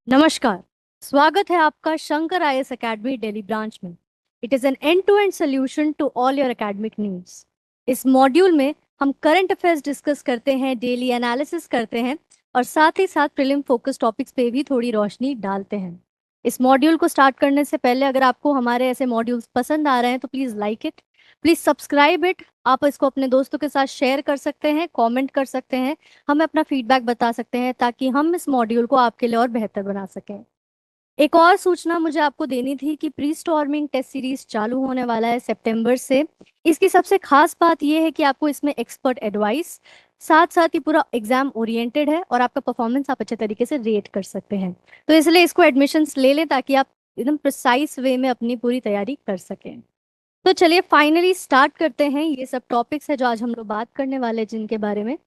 नमस्कार। स्वागत है आपका Shankar IAS academy Delhi branch में। It is an end to end solution to all your academic needs. इस मॉड्यूल में हम करंट अफेयर्स डिस्कस करते हैं, डेली एनालिसिस करते हैं और साथ ही साथ प्रीलिम फोकस टॉपिक्स पे भी थोड़ी रोशनी डालते हैं। इस मॉड्यूल को स्टार्ट करने से पहले अगर आपको हमारे ऐसे मॉड्यूल्स पसंद आ रहे हैं तो please like it, please subscribe it. आप इसको अपने दोस्तों के साथ शेयर कर सकते हैं, कमेंट कर सकते हैं, हमें अपना फीडबैक बता सकते हैं ताकि हम इस मॉड्यूल को आपके लिए और बेहतर बना सकें। एक और सूचना मुझे आपको देनी थी कि प्री स्टॉर्मिंग टेस्ट सीरीज चालू होने वाला है सितंबर से। इसकी सबसे खास बात यह है कि आपको इसमें एक्सपर्ट एडवाइस, साथ साथ ही पूरा एग्जाम ओरिएंटेड है और आपका परफॉर्मेंस आप अच्छे तरीके से रेट कर सकते हैं। तो इसलिए इसको एडमिशन्स ले लें ताकि आप एकदम प्रिसाइज वे में अपनी पूरी तैयारी कर सकें। तो चलिए फाइनली स्टार्ट करते हैं। ये सब टॉपिक्स है जो आज हम लोग बात करने वाले हैं, जिनके बारे में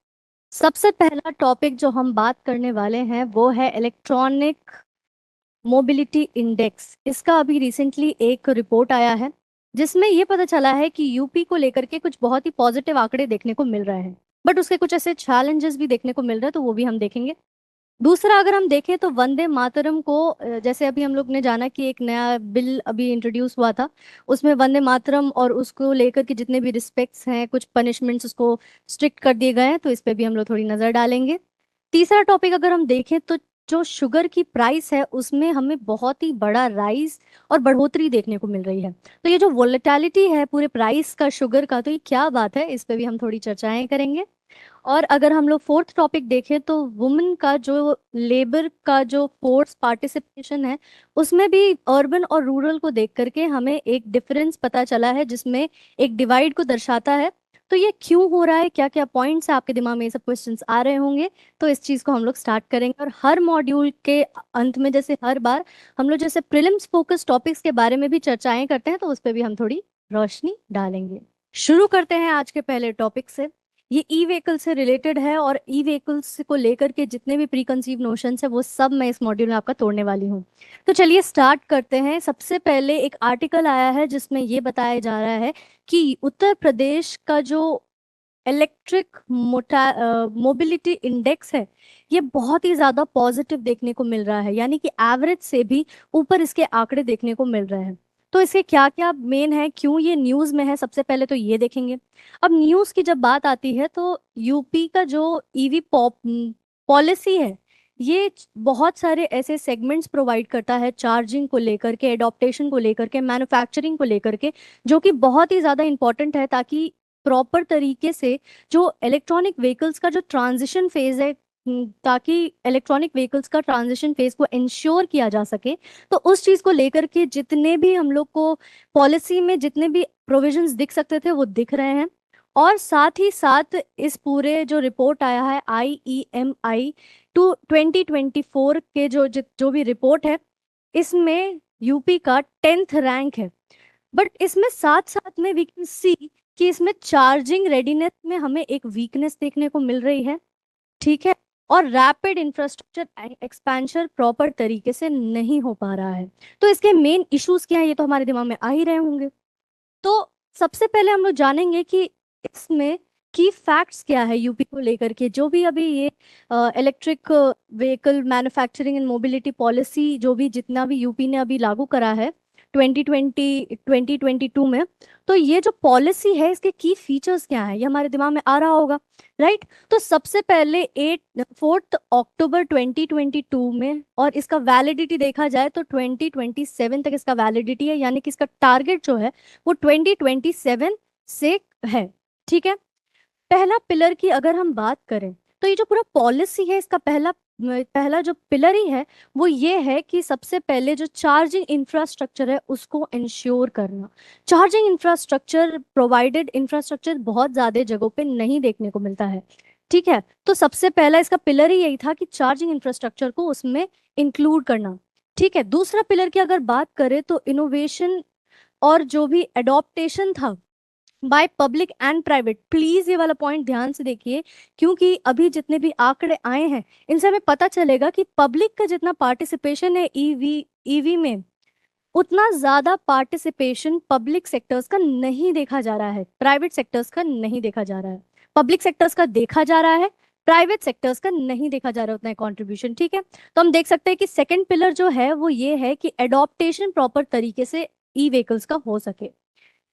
सबसे पहला टॉपिक जो हम बात करने वाले हैं वो है इलेक्ट्रॉनिक मोबिलिटी इंडेक्स। इसका अभी रिसेंटली एक रिपोर्ट आया है जिसमें ये पता चला है कि यूपी को लेकर के कुछ बहुत ही पॉजिटिव आंकड़े देखने को मिल रहे हैं, बट उसके कुछ ऐसे चैलेंजेस भी देखने को मिल रहे हैं, तो वो भी हम देखेंगे। दूसरा अगर हम देखें तो वंदे मातरम को जैसे अभी हम लोग ने जाना कि एक नया बिल अभी इंट्रोड्यूस हुआ था, उसमें वंदे मातरम और उसको लेकर के जितने भी रिस्पेक्ट्स हैं, कुछ पनिशमेंट्स उसको स्ट्रिक्ट कर दिए गए हैं, तो इस पे भी हम लोग थोड़ी नजर डालेंगे। तीसरा टॉपिक अगर हम देखें तो जो शुगर की प्राइस है उसमें हमें बहुत ही बड़ा राइज और बढ़ोतरी देखने को मिल रही है। तो ये जो वोलेटिलिटी है पूरे प्राइस का शुगर का, तो ये क्या बात है, इस पे भी हम थोड़ी चर्चाएं करेंगे। और अगर हम लोग फोर्थ टॉपिक देखें तो वुमेन का जो लेबर का जो फोर्स पार्टिसिपेशन है, उसमें भी अर्बन और रूरल को देख करके हमें एक डिफरेंस पता चला है जिसमें एक डिवाइड को दर्शाता है। तो ये क्यों हो रहा है, क्या क्या पॉइंट्स है आपके दिमाग में, ये सब क्वेश्चंस आ रहे होंगे। तो इस चीज को हम लोग स्टार्ट करेंगे और हर मॉड्यूल के अंत में जैसे हर बार हम लोग जैसे प्रीलिम्स फोकस टॉपिक्स के बारे में भी चर्चाएं करते हैं, तो उस पर भी हम थोड़ी रोशनी डालेंगे। शुरू करते हैं आज के पहले टॉपिक से। ये ई व्हीकल से रिलेटेड है और ई व्हीकल्स को लेकर के जितने भी प्री कंसीव नोशंस है वो सब मैं इस मॉड्यूल में आपका तोड़ने वाली हूँ। तो चलिए स्टार्ट करते हैं। सबसे पहले एक आर्टिकल आया है जिसमें ये बताया जा रहा है कि उत्तर प्रदेश का जो इलेक्ट्रिक मोबिलिटी इंडेक्स है, ये बहुत ही ज्यादा पॉजिटिव देखने को मिल रहा है, यानी कि एवरेज से भी ऊपर इसके आंकड़े देखने को मिल रहे हैं। तो इसके क्या क्या मेन है, क्यों ये न्यूज में है, सबसे पहले तो ये देखेंगे। अब न्यूज की जब बात आती है तो यूपी का जो ईवी पॉप पॉलिसी है, ये बहुत सारे ऐसे सेगमेंट्स प्रोवाइड करता है चार्जिंग को लेकर के, एडॉप्टेशन को लेकर के, मैन्युफैक्चरिंग को लेकर के, जो कि बहुत ही ज़्यादा इंपॉर्टेंट है ताकि प्रॉपर तरीके से जो इलेक्ट्रॉनिक व्हीकल्स का जो ट्रांजिशन फेज है, ताकि इलेक्ट्रॉनिक व्हीकल्स का ट्रांजिशन फेज को इंश्योर किया जा सके। तो उस चीज़ को लेकर के जितने भी हम लोग को पॉलिसी में जितने भी प्रोविजंस दिख सकते थे वो दिख रहे हैं। और साथ ही साथ इस पूरे जो रिपोर्ट आया है IEMI टू 2024 के जो भी रिपोर्ट है, इसमें यूपी का 10th रैंक है। बट इसमें साथ साथ में वी कैन सी कि इसमें चार्जिंग रेडीनेस में हमें एक वीकनेस देखने को मिल रही है, ठीक है। और रैपिड इंफ्रास्ट्रक्चर एक्सपेंशन प्रॉपर तरीके से नहीं हो पा रहा है। तो इसके मेन इश्यूज क्या है, ये तो हमारे दिमाग में आ ही रहे होंगे। तो सबसे पहले हम लोग जानेंगे कि इसमें की फैक्ट्स क्या है यूपी को लेकर के। जो भी अभी ये electric vehicle manufacturing and mobility policy जो भी जितना भी यूपी ने अभी लागू करा है 2022 में, तो ये जो पॉलिसी है इसके की फीचर्स क्या है, ये हमारे दिमाग में आ रहा होगा, राइट। तो सबसे पहले 4 अक्टूबर 2022 में, और इसका वैलिडिटी देखा जाए तो 2027 तक इसका वैलिडिटी है, यानी कि इसका टारगेट जो है वो 2027 से है, ठीक है। पहला पिलर की अगर हम बात करें तो ये जो पूरा पॉलिसी है इसका पहला पहला जो पिलर ही है वो ये है कि सबसे पहले जो चार्जिंग इंफ्रास्ट्रक्चर है उसको इंश्योर करना। चार्जिंग इंफ्रास्ट्रक्चर, प्रोवाइडेड इंफ्रास्ट्रक्चर बहुत ज्यादा जगहों पे नहीं देखने को मिलता है, ठीक है। तो सबसे पहला इसका पिलर ही यही था कि चार्जिंग इंफ्रास्ट्रक्चर को उसमें इंक्लूड करना, ठीक है। दूसरा पिलर की अगर बात करें तो इनोवेशन और जो भी एडॉप्टेशन था by public and private, please ये वाला पॉइंट ध्यान से देखिए, क्योंकि अभी जितने भी आंकड़े आए हैं इनसे हमें पता चलेगा कि पब्लिक का जितना पार्टिसिपेशन है ईवी में, उतना ज्यादा पार्टिसिपेशन पब्लिक सेक्टर्स का नहीं देखा जा रहा है, प्राइवेट सेक्टर्स का नहीं देखा जा रहा है। पब्लिक सेक्टर्स का देखा जा रहा है, प्राइवेट सेक्टर्स का नहीं देखा जा रहा उतना कंट्रीब्यूशन। ठीक है, तो हम देख सकते हैं कि सेकंड पिलर जो है वो ये है कि एडॉप्टेशन प्रॉपर तरीके से ई व्हीकल्स का हो सके।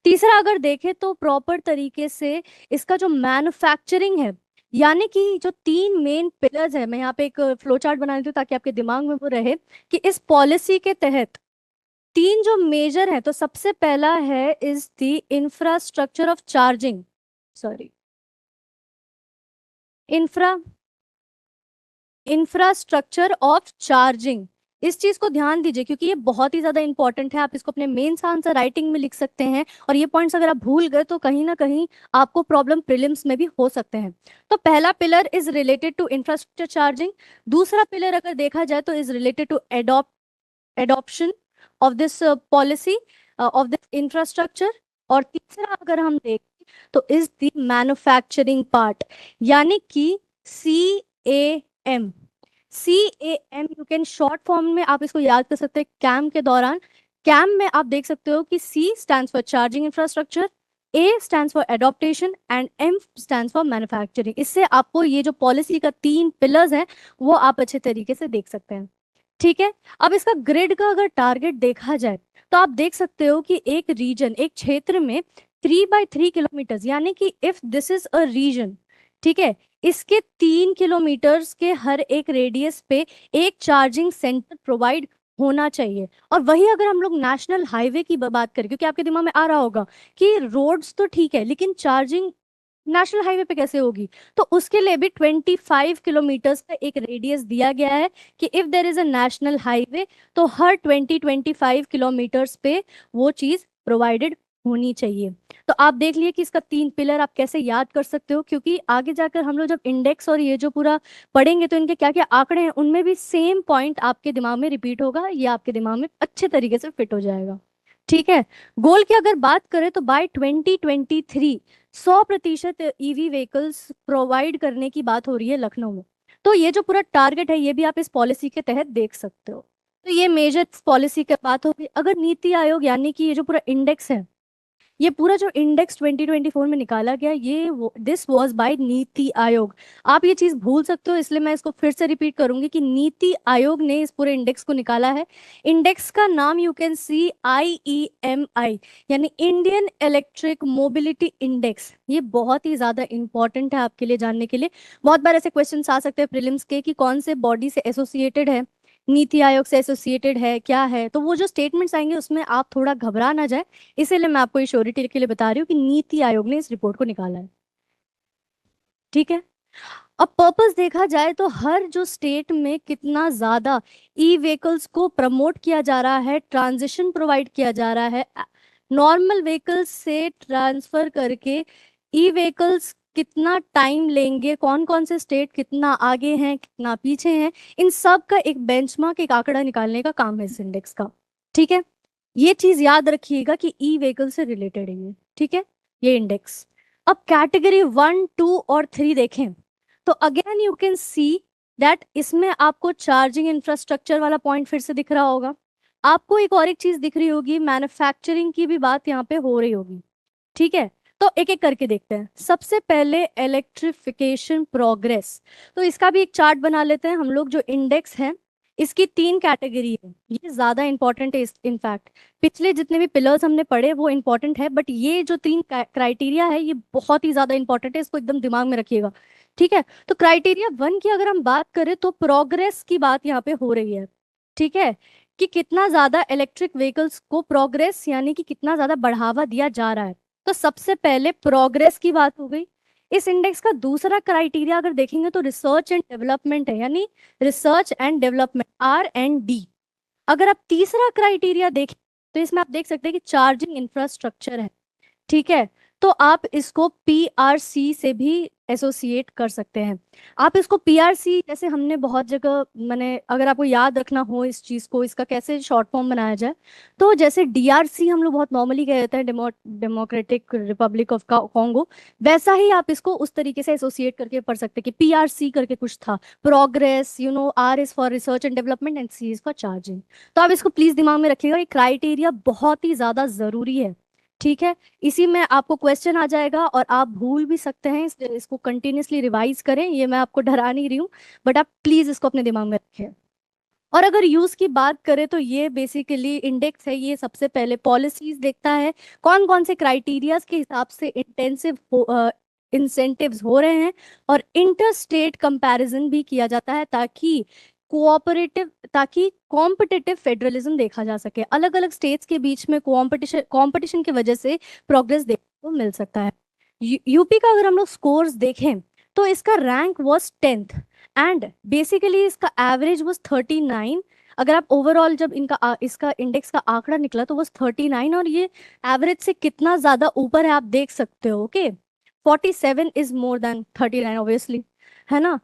तीसरा अगर देखें तो प्रॉपर तरीके से इसका जो मैन्युफैक्चरिंग है, यानी कि जो तीन मेन पिलर्स है, मैं यहाँ पे एक फ्लो चार्ट बना देती हूँ ताकि आपके दिमाग में वो रहे कि इस पॉलिसी के तहत तीन जो मेजर है, तो सबसे पहला है is the infrastructure of charging, sorry infra infrastructure of charging. इस चीज को ध्यान दीजिए क्योंकि ये बहुत ही ज्यादा इंपॉर्टेंट है। आप इसको अपने मेंस आंसर राइटिंग में लिख सकते हैं और ये पॉइंट्स अगर आप भूल गए तो कहीं ना कहीं आपको प्रॉब्लम प्रीलिम्स में भी हो सकते हैं। तो पहला pillar is related to infrastructure charging. दूसरा पिलर अगर देखा जाए तो is related to adoption of this policy of this infrastructure. और तीसरा अगर हम देखें तो इज द मैन्युफैक्चरिंग पार्ट, यानी कि CAM। CAM you can short form में आप इसको याद कर सकते हैं कैम के दौरान। कैम में आप देख सकते हो कि C stands for charging infrastructure, A stands for adaptation and M stands for manufacturing. इससे आपको ये जो पॉलिसी का तीन पिलर्स हैं वो आप अच्छे तरीके से देख सकते हैं। ठीक है, अब इसका ग्रिड का अगर टारगेट देखा जाए तो आप देख सकते हो कि एक रीजन, एक क्षेत्र में 3 by 3 किलोमीटर, यानी कि if this is a region, ठीक है, इसके 3 किलोमीटर्स के हर एक रेडियस पे एक चार्जिंग सेंटर प्रोवाइड होना चाहिए। और वही अगर हम लोग नेशनल हाईवे की बात करें, क्योंकि आपके दिमाग में आ रहा होगा कि रोड्स तो ठीक है लेकिन चार्जिंग नेशनल हाईवे पे कैसे होगी, तो उसके लिए भी 25 किलोमीटर्स का एक रेडियस दिया गया है कि if there is a national highway तो हर 25 किलोमीटर्स पे वो चीज प्रोवाइडेड होनी चाहिए। तो आप देख लिए कि इसका तीन पिलर आप कैसे याद कर सकते हो, क्योंकि आगे जाकर हम लोग जब इंडेक्स और ये जो पूरा पढ़ेंगे तो इनके क्या क्या आंकड़े हैं उनमें भी सेम पॉइंट आपके दिमाग में रिपीट होगा, ये आपके दिमाग में अच्छे तरीके से फिट हो जाएगा। ठीक है, गोल की अगर बात करें तो बाय 2023 100% ईवी व्हीकल्स प्रोवाइड करने की बात हो रही है लखनऊ में। तो ये जो पूरा टारगेट है ये भी आप इस पॉलिसी के तहत देख सकते हो। तो ये मेजर पॉलिसी की बात होगी। अगर नीति आयोग यानी कि ये जो पूरा इंडेक्स है, ये पूरा जो इंडेक्स 2024 में निकाला गया, ये this was by NITI Aayog. आप ये चीज भूल सकते हो इसलिए मैं इसको फिर से रिपीट करूंगी कि नीति आयोग ने इस पूरे इंडेक्स को निकाला है। इंडेक्स का नाम यू कैन सी IEMI, यानी इंडियन इलेक्ट्रिक मोबिलिटी इंडेक्स। ये बहुत ही ज्यादा इंपॉर्टेंट है आपके लिए जानने के लिए। बहुत बार ऐसे क्वेश्चन आ सकते हैं प्रीलिम्स के कि कौन से बॉडी से एसोसिएटेड है, नीति आयोग से एसोसिएटेड है क्या है, तो वो जो स्टेटमेंट्स आएंगे उसमें आप थोड़ा घबरा ना जाए, इसीलिए मैं आपको ये श्योरिटी के लिए बता रही हूँ कि नीति आयोग ने इस रिपोर्ट को निकाला है। ठीक है, अब पर्पस देखा जाए तो हर जो स्टेट में कितना ज्यादा ई व्हीकल्स को प्रमोट किया जा रहा है, ट्रांजिशन प्रोवाइड किया जा रहा है, नॉर्मल व्हीकल्स से ट्रांसफर करके ई व्हीकल्स कितना टाइम लेंगे, कौन कौन से स्टेट कितना आगे हैं कितना पीछे हैं, इन सब का एक बेंचमार्क, एक आंकड़ा निकालने का काम है इस इंडेक्स का। ठीक है, ये चीज याद रखिएगा कि ई व्हीकल से रिलेटेड है ये। ठीक है, ये इंडेक्स। अब कैटेगरी 1, 2 और 3 देखें तो again you can see that इसमें आपको चार्जिंग इंफ्रास्ट्रक्चर वाला पॉइंट फिर से दिख रहा होगा। आपको एक और एक चीज दिख रही होगी, मैन्युफैक्चरिंग की भी बात यहाँ पे हो रही होगी। ठीक है, तो एक एक करके देखते हैं। सबसे पहले इलेक्ट्रिफिकेशन प्रोग्रेस, तो इसका भी एक चार्ट बना लेते हैं हम लोग। जो इंडेक्स है इसकी 3 कैटेगरी है, ये ज्यादा इंपॉर्टेंट है। इनफैक्ट पिछले जितने भी पिलर्स हमने पढ़े वो इंपॉर्टेंट है, बट ये जो 3 क्राइटेरिया है ये बहुत ही ज्यादा इंपॉर्टेंट है, इसको एकदम दिमाग में रखिएगा। ठीक है, तो क्राइटेरिया 1 की अगर हम बात करें तो प्रोग्रेस की बात यहाँ पे हो रही है। ठीक है, कि कितना ज्यादा इलेक्ट्रिक व्हीकल्स को प्रोग्रेस यानी कि कितना ज्यादा बढ़ावा दिया जा रहा है। तो सबसे पहले प्रोग्रेस की बात हो गई। इस इंडेक्स का दूसरा क्राइटेरिया अगर देखेंगे तो रिसर्च एंड डेवलपमेंट है, यानी रिसर्च एंड डेवलपमेंट R&D। अगर आप तीसरा क्राइटेरिया देखें तो इसमें आप देख सकते हैं कि चार्जिंग इंफ्रास्ट्रक्चर है। ठीक है, तो आप इसको PRC से भी एसोसिएट कर सकते हैं। आप इसको PRC जैसे हमने बहुत जगह, मैंने अगर आपको याद रखना हो इस चीज को, इसका कैसे शॉर्ट फॉर्म बनाया जाए, तो जैसे DRC हम लोग बहुत नॉर्मली कहते हैं, डेमोक्रेटिक रिपब्लिक ऑफ कॉन्गो, वैसा ही आप इसको उस तरीके से एसोसिएट करके पढ़ सकते हैं कि PRC करके कुछ था, progress, R is for research and development and C is for charging. तो आप इसको प्लीज दिमाग में रखिएगा, ये क्राइटेरिया बहुत ही ज्यादा जरूरी है। ठीक है, इसी में आपको क्वेश्चन आ जाएगा और आप भूल भी सकते हैं, इसको कंटिन्यूअसली रिवाइज करें, ये मैं आपको डरा नहीं रही हूँ, बट आप प्लीज इसको अपने दिमाग में रखें। और अगर यूज की बात करें तो ये बेसिकली इंडेक्स है, ये सबसे पहले पॉलिसीज देखता है, कौन कौन से क्राइटेरियाज के हिसाब से इंसेंटिव्स हो रहे हैं, और इंटर स्टेट कंपैरिजन भी किया जाता है ताकि कॉम्पिटिटिव फेडरलिज्म देखा जा सके, अलग अलग स्टेट्स के बीच में कंपटीशन की वजह से प्रोग्रेस देखने को मिल सकता है। यूपी का अगर हम लोग स्कोर्स देखें तो इसका rank was 10th, and basically इसका एवरेज वॉज 39। अगर आप ओवरऑल जब इसका इंडेक्स का आंकड़ा निकला तो वो 39, और ये एवरेज से कितना ज्यादा ऊपर है आप देख सकते हो। Okay, 47 is more than 39 obviously, है ना।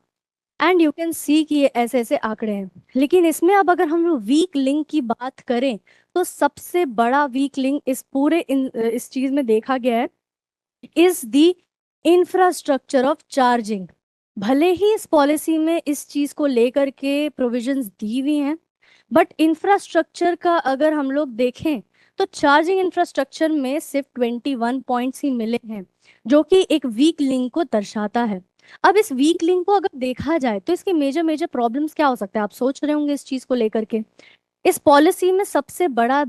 एंड यू कैन सी कि ये ऐसे ऐसे आंकड़े हैं। लेकिन इसमें अब अगर हम लोग वीक लिंक की बात करें तो सबसे बड़ा वीक लिंक इस चीज में देखा गया है is the infrastructure of charging. भले ही इस पॉलिसी में इस चीज को लेकर के प्रोविजंस दी हुई हैं, बट इंफ्रास्ट्रक्चर का अगर हम लोग देखें तो चार्जिंग इंफ्रास्ट्रक्चर में सिर्फ 21 पॉइंट्स ही मिले हैं, जो कि एक वीक लिंक को दर्शाता है। अब इस वीक लिंक को अगर देखा जाए तो इसके मेजर मेजर प्रॉब्लम्स क्या हो सकते हैं, आप सोच रहे होंगे इस चीज को लेकर के। इस पॉलिसी में सबसे बड़ा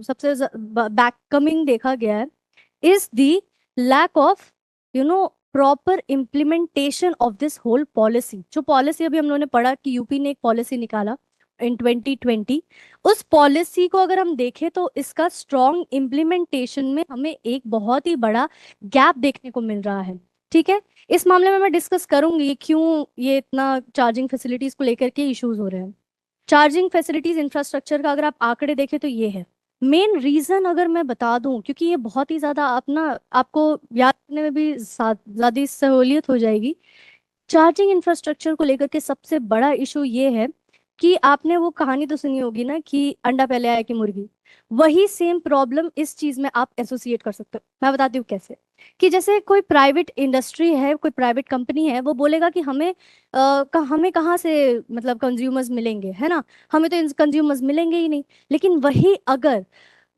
सबसे बैक कमिंग देखा गया है is the lack of proper implementation of this whole policy. जो पॉलिसी अभी हम लोगों ने पढ़ा कि यूपी ने एक पॉलिसी निकाला इन 2020, उस पॉलिसी को अगर हम देखें तो इसका स्ट्रॉन्ग इम्प्लीमेंटेशन में हमें एक बहुत ही बड़ा गैप देखने को मिल रहा है। ठीक है, इस मामले में मैं डिस्कस करूंगी क्यों ये इतना चार्जिंग फैसिलिटीज को लेकर के इश्यूज हो रहे हैं। चार्जिंग फैसिलिटीज इंफ्रास्ट्रक्चर का अगर आप आंकड़े देखें तो ये है मेन रीजन। अगर मैं बता दूं, क्योंकि ये बहुत ही ज्यादा आपको याद करने में भी ज्यादा सहूलियत हो जाएगी। चार्जिंग इंफ्रास्ट्रक्चर को लेकर के सबसे बड़ा इशू ये है कि आपने वो कहानी तो सुनी होगी ना कि अंडा पहले आया कि मुर्गी। वही सेम प्रॉब्लम इस चीज में आप एसोसिएट कर सकते हो। मैं बताती हूँ कैसे। कि जैसे कोई प्राइवेट इंडस्ट्री है, कोई प्राइवेट कंपनी है, वो बोलेगा कि हमें कहाँ से मतलब कंज्यूमर्स मिलेंगे, है ना। हमें तो कंज्यूमर्स मिलेंगे ही नहीं। लेकिन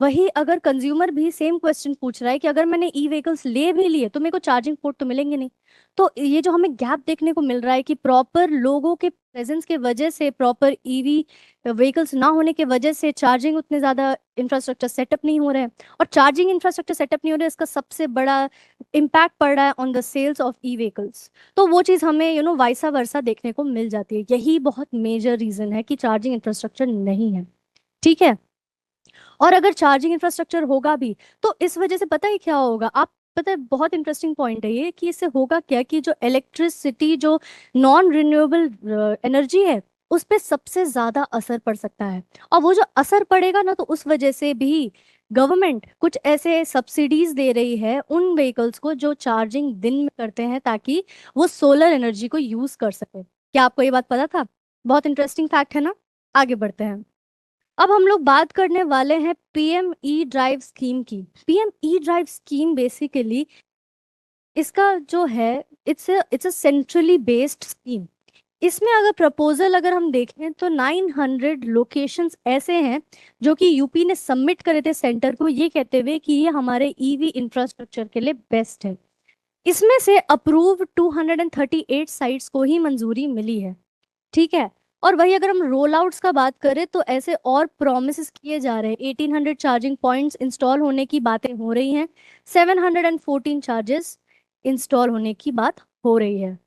वही अगर कंज्यूमर भी सेम क्वेश्चन पूछ रहा है कि अगर मैंने ई व्हीकल्स ले भी लिए तो मेरे को चार्जिंग पोर्ट तो मिलेंगे नहीं। तो ये जो हमें गैप देखने को मिल रहा है कि प्रॉपर लोगों के प्रेजेंस के वजह से, प्रॉपर ईवी व्हीकल्स ना होने के वजह से चार्जिंग उतने ज्यादा इंफ्रास्ट्रक्चर सेटअप नहीं हो रहे हैं। और चार्जिंग इंफ्रास्ट्रक्चर सेटअप नहीं हो रहा है, इसका सबसे बड़ा इम्पैक्ट पड़ रहा है on the sales of e vehicles. तो वो चीज़ हमें वाइसा वर्सा देखने को मिल जाती है। यही बहुत मेजर रीजन है कि चार्जिंग इंफ्रास्ट्रक्चर नहीं है। ठीक है, और अगर चार्जिंग इंफ्रास्ट्रक्चर होगा भी तो इस वजह से पता है क्या होगा। आप पता है, बहुत इंटरेस्टिंग पॉइंट है ये कि इससे होगा क्या कि जो इलेक्ट्रिसिटी, जो नॉन रिन्यूएबल एनर्जी है, उस पे सबसे ज्यादा असर पड़ सकता है। और वो जो असर पड़ेगा ना, तो उस वजह से भी गवर्नमेंट कुछ ऐसे सब्सिडीज दे रही है उन व्हीकल्स को जो चार्जिंग दिन में करते हैं, ताकि वो सोलर एनर्जी को यूज कर सके। क्या आपको ये बात पता था? बहुत इंटरेस्टिंग फैक्ट है ना। आगे बढ़ते हैं। अब हम लोग बात करने वाले हैं पीएम ई ड्राइव स्कीम की। PM E drive scheme basically इसका जो है, it's a centrally based scheme. इसमें अगर प्रपोजल अगर हम देखें तो 900 लोकेशंस ऐसे हैं जो कि यूपी ने सबमिट करे थे सेंटर को, ये कहते हुए कि ये हमारे ईवी इंफ्रास्ट्रक्चर के लिए बेस्ट है। इसमें से अप्रूव 238 साइट्स को ही मंजूरी मिली है। ठीक है, और वही अगर हम रोल आउट्स का बात करें तो ऐसे और प्रोमिस किए जा रहे हैं। 1800 चार्जिंग पॉइंट्स इंस्टॉल होने की बातें हो रही हैं। 714 चार्जेस इंस्टॉल होने की बात हो रही है।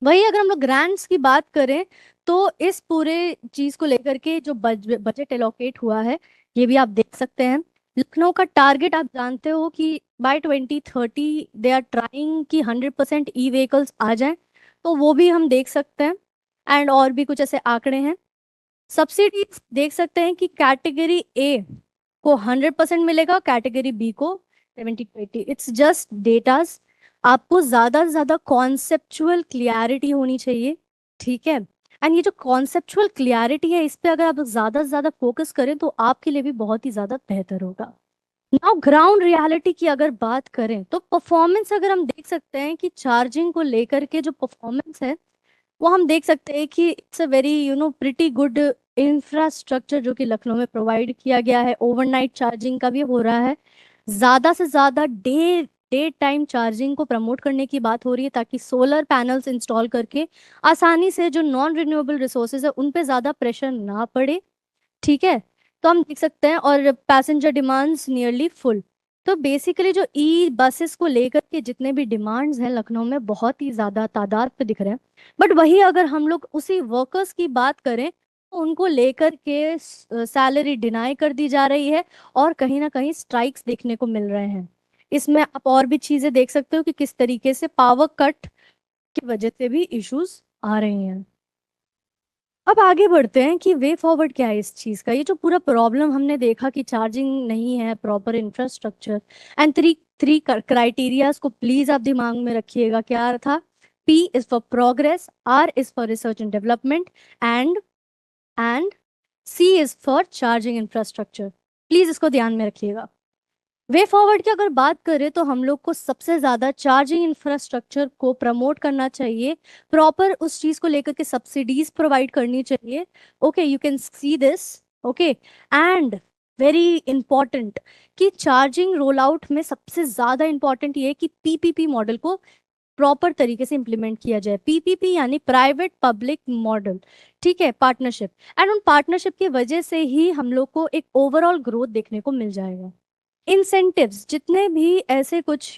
वही अगर हम लोग ग्रांट्स की बात करें तो इस पूरे चीज को लेकर के जो बजट एलोकेट हुआ है, ये भी आप देख सकते हैं। लखनऊ का टारगेट आप जानते हो कि बाय 2030 दे आर ट्राइंग कि 100% ई व्हीकल्स आ जाएं, तो वो भी हम देख सकते हैं। एंड और भी कुछ ऐसे आंकड़े हैं। सब्सिडी देख सकते हैं कि कैटेगरी ए को 100% मिलेगा, कैटेगरी बी को 70-20। It's just datas. आपको ज्यादा से ज्यादा कॉन्सेप्चुअल क्लियरिटी होनी चाहिए। ठीक है, एंड ये जो कॉन्सेप्चुअल क्लियरिटी है, इस पे अगर आप ज्यादा से ज्यादा फोकस करें तो आपके लिए भी बहुत ही ज्यादा बेहतर होगा। नाउ ग्राउंड रियलिटी की अगर बात करें तो परफॉर्मेंस अगर हम देख सकते हैं कि चार्जिंग को लेकर के जो परफॉर्मेंस है वो हम देख सकते हैं कि it's a very pretty good infrastructure जो कि लखनऊ में प्रोवाइड किया गया है। ओवरनाइट चार्जिंग का भी हो रहा है, ज्यादा से ज्यादा डे डे टाइम चार्जिंग को प्रमोट करने की बात हो रही है, ताकि सोलर पैनल्स इंस्टॉल करके आसानी से जो नॉन रिन्यूएबल रिसोर्सेज है उन पे ज्यादा प्रेशर ना पड़े। ठीक है, तो हम देख सकते हैं, और पैसेंजर डिमांड्स नियरली फुल। तो बेसिकली जो ई बसेस को लेकर के जितने भी डिमांड्स हैं लखनऊ में बहुत ही ज्यादा तादाद पे दिख रहे हैं। बट वही अगर हम लोग उसी वर्कर्स की बात करें तो उनको लेकर के सैलरी डिनाई कर दी जा रही है, और कहीं ना कहीं स्ट्राइक्स देखने को मिल रहे हैं। इसमें आप और भी चीजें देख सकते हो कि किस तरीके से पावर कट की वजह से भी इश्यूज आ रहे हैं। अब आगे बढ़ते हैं कि वे फॉरवर्ड क्या है इस चीज का। ये जो पूरा प्रॉब्लम हमने देखा कि चार्जिंग नहीं है, proper infrastructure, and three three criterias को प्लीज आप दिमाग में रखिएगा। क्या था? P is for progress, R is for research and development, and and C is for charging infrastructure. Please इसको ध्यान में रखिएगा। वे फॉरवर्ड की अगर बात करें तो हम लोग को सबसे ज्यादा चार्जिंग इंफ्रास्ट्रक्चर को प्रमोट करना चाहिए, प्रॉपर उस चीज को लेकर के सब्सिडीज प्रोवाइड करनी चाहिए। Okay, you can see this. Okay, and very important कि चार्जिंग रोल आउट में सबसे ज्यादा इंपॉर्टेंट ये है कि पीपीपी मॉडल को प्रॉपर तरीके से इंप्लीमेंट किया जाए। पीपीपी यानी प्राइवेट पब्लिक मॉडल, ठीक है, पार्टनरशिप। एंड उन पार्टनरशिप की वजह से ही हम लोग को एक ओवरऑल ग्रोथ देखने को मिल जाएगा। इंसेंटिव्स जितने भी ऐसे कुछ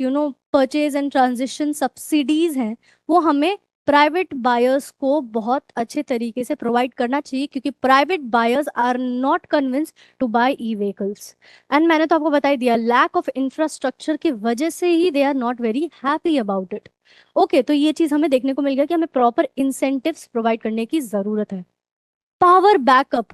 परचेज एंड ट्रांजिशन सब्सिडीज हैं वो हमें प्राइवेट बायर्स को बहुत अच्छे तरीके से प्रोवाइड करना चाहिए, क्योंकि private buyers are not convince to buy e vehicles. And मैंने तो आपको बता ही दिया, लैक ऑफ इंफ्रास्ट्रक्चर की वजह से ही they are not very happy about it. Okay, तो ये चीज हमें देखने को मिल गया कि हमें प्रॉपर इंसेंटिव्स प्रोवाइड करने की जरूरत है। पावर बैकअप,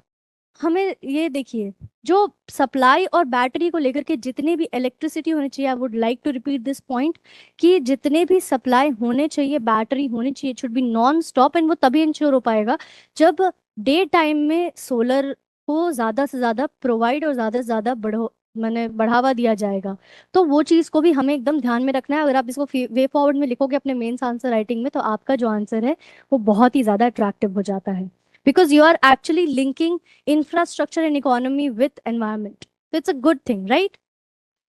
हमें ये देखिए, जो सप्लाई और बैटरी को लेकर के जितनी भी इलेक्ट्रिसिटी होनी चाहिए, I would like to repeat this point, कि जितने भी सप्लाई होने चाहिए, बैटरी होनी चाहिए, should be non stop. And वो तभी इंश्योर हो पाएगा जब डे टाइम में सोलर को ज्यादा से ज्यादा प्रोवाइड और ज्यादा से ज्यादा बढ़ो मैंने बढ़ावा दिया जाएगा। तो वो चीज को भी हमें एकदम ध्यान में रखना है। अगर आप इसको वे फॉरवर्ड में लिखोगे अपने मेंस आंसर राइटिंग में, तो आपका जो आंसर है वो बहुत ही ज्यादा अट्रैक्टिव हो जाता है, because you are actually linking infrastructure and economy with environment. तो it's a good thing, right?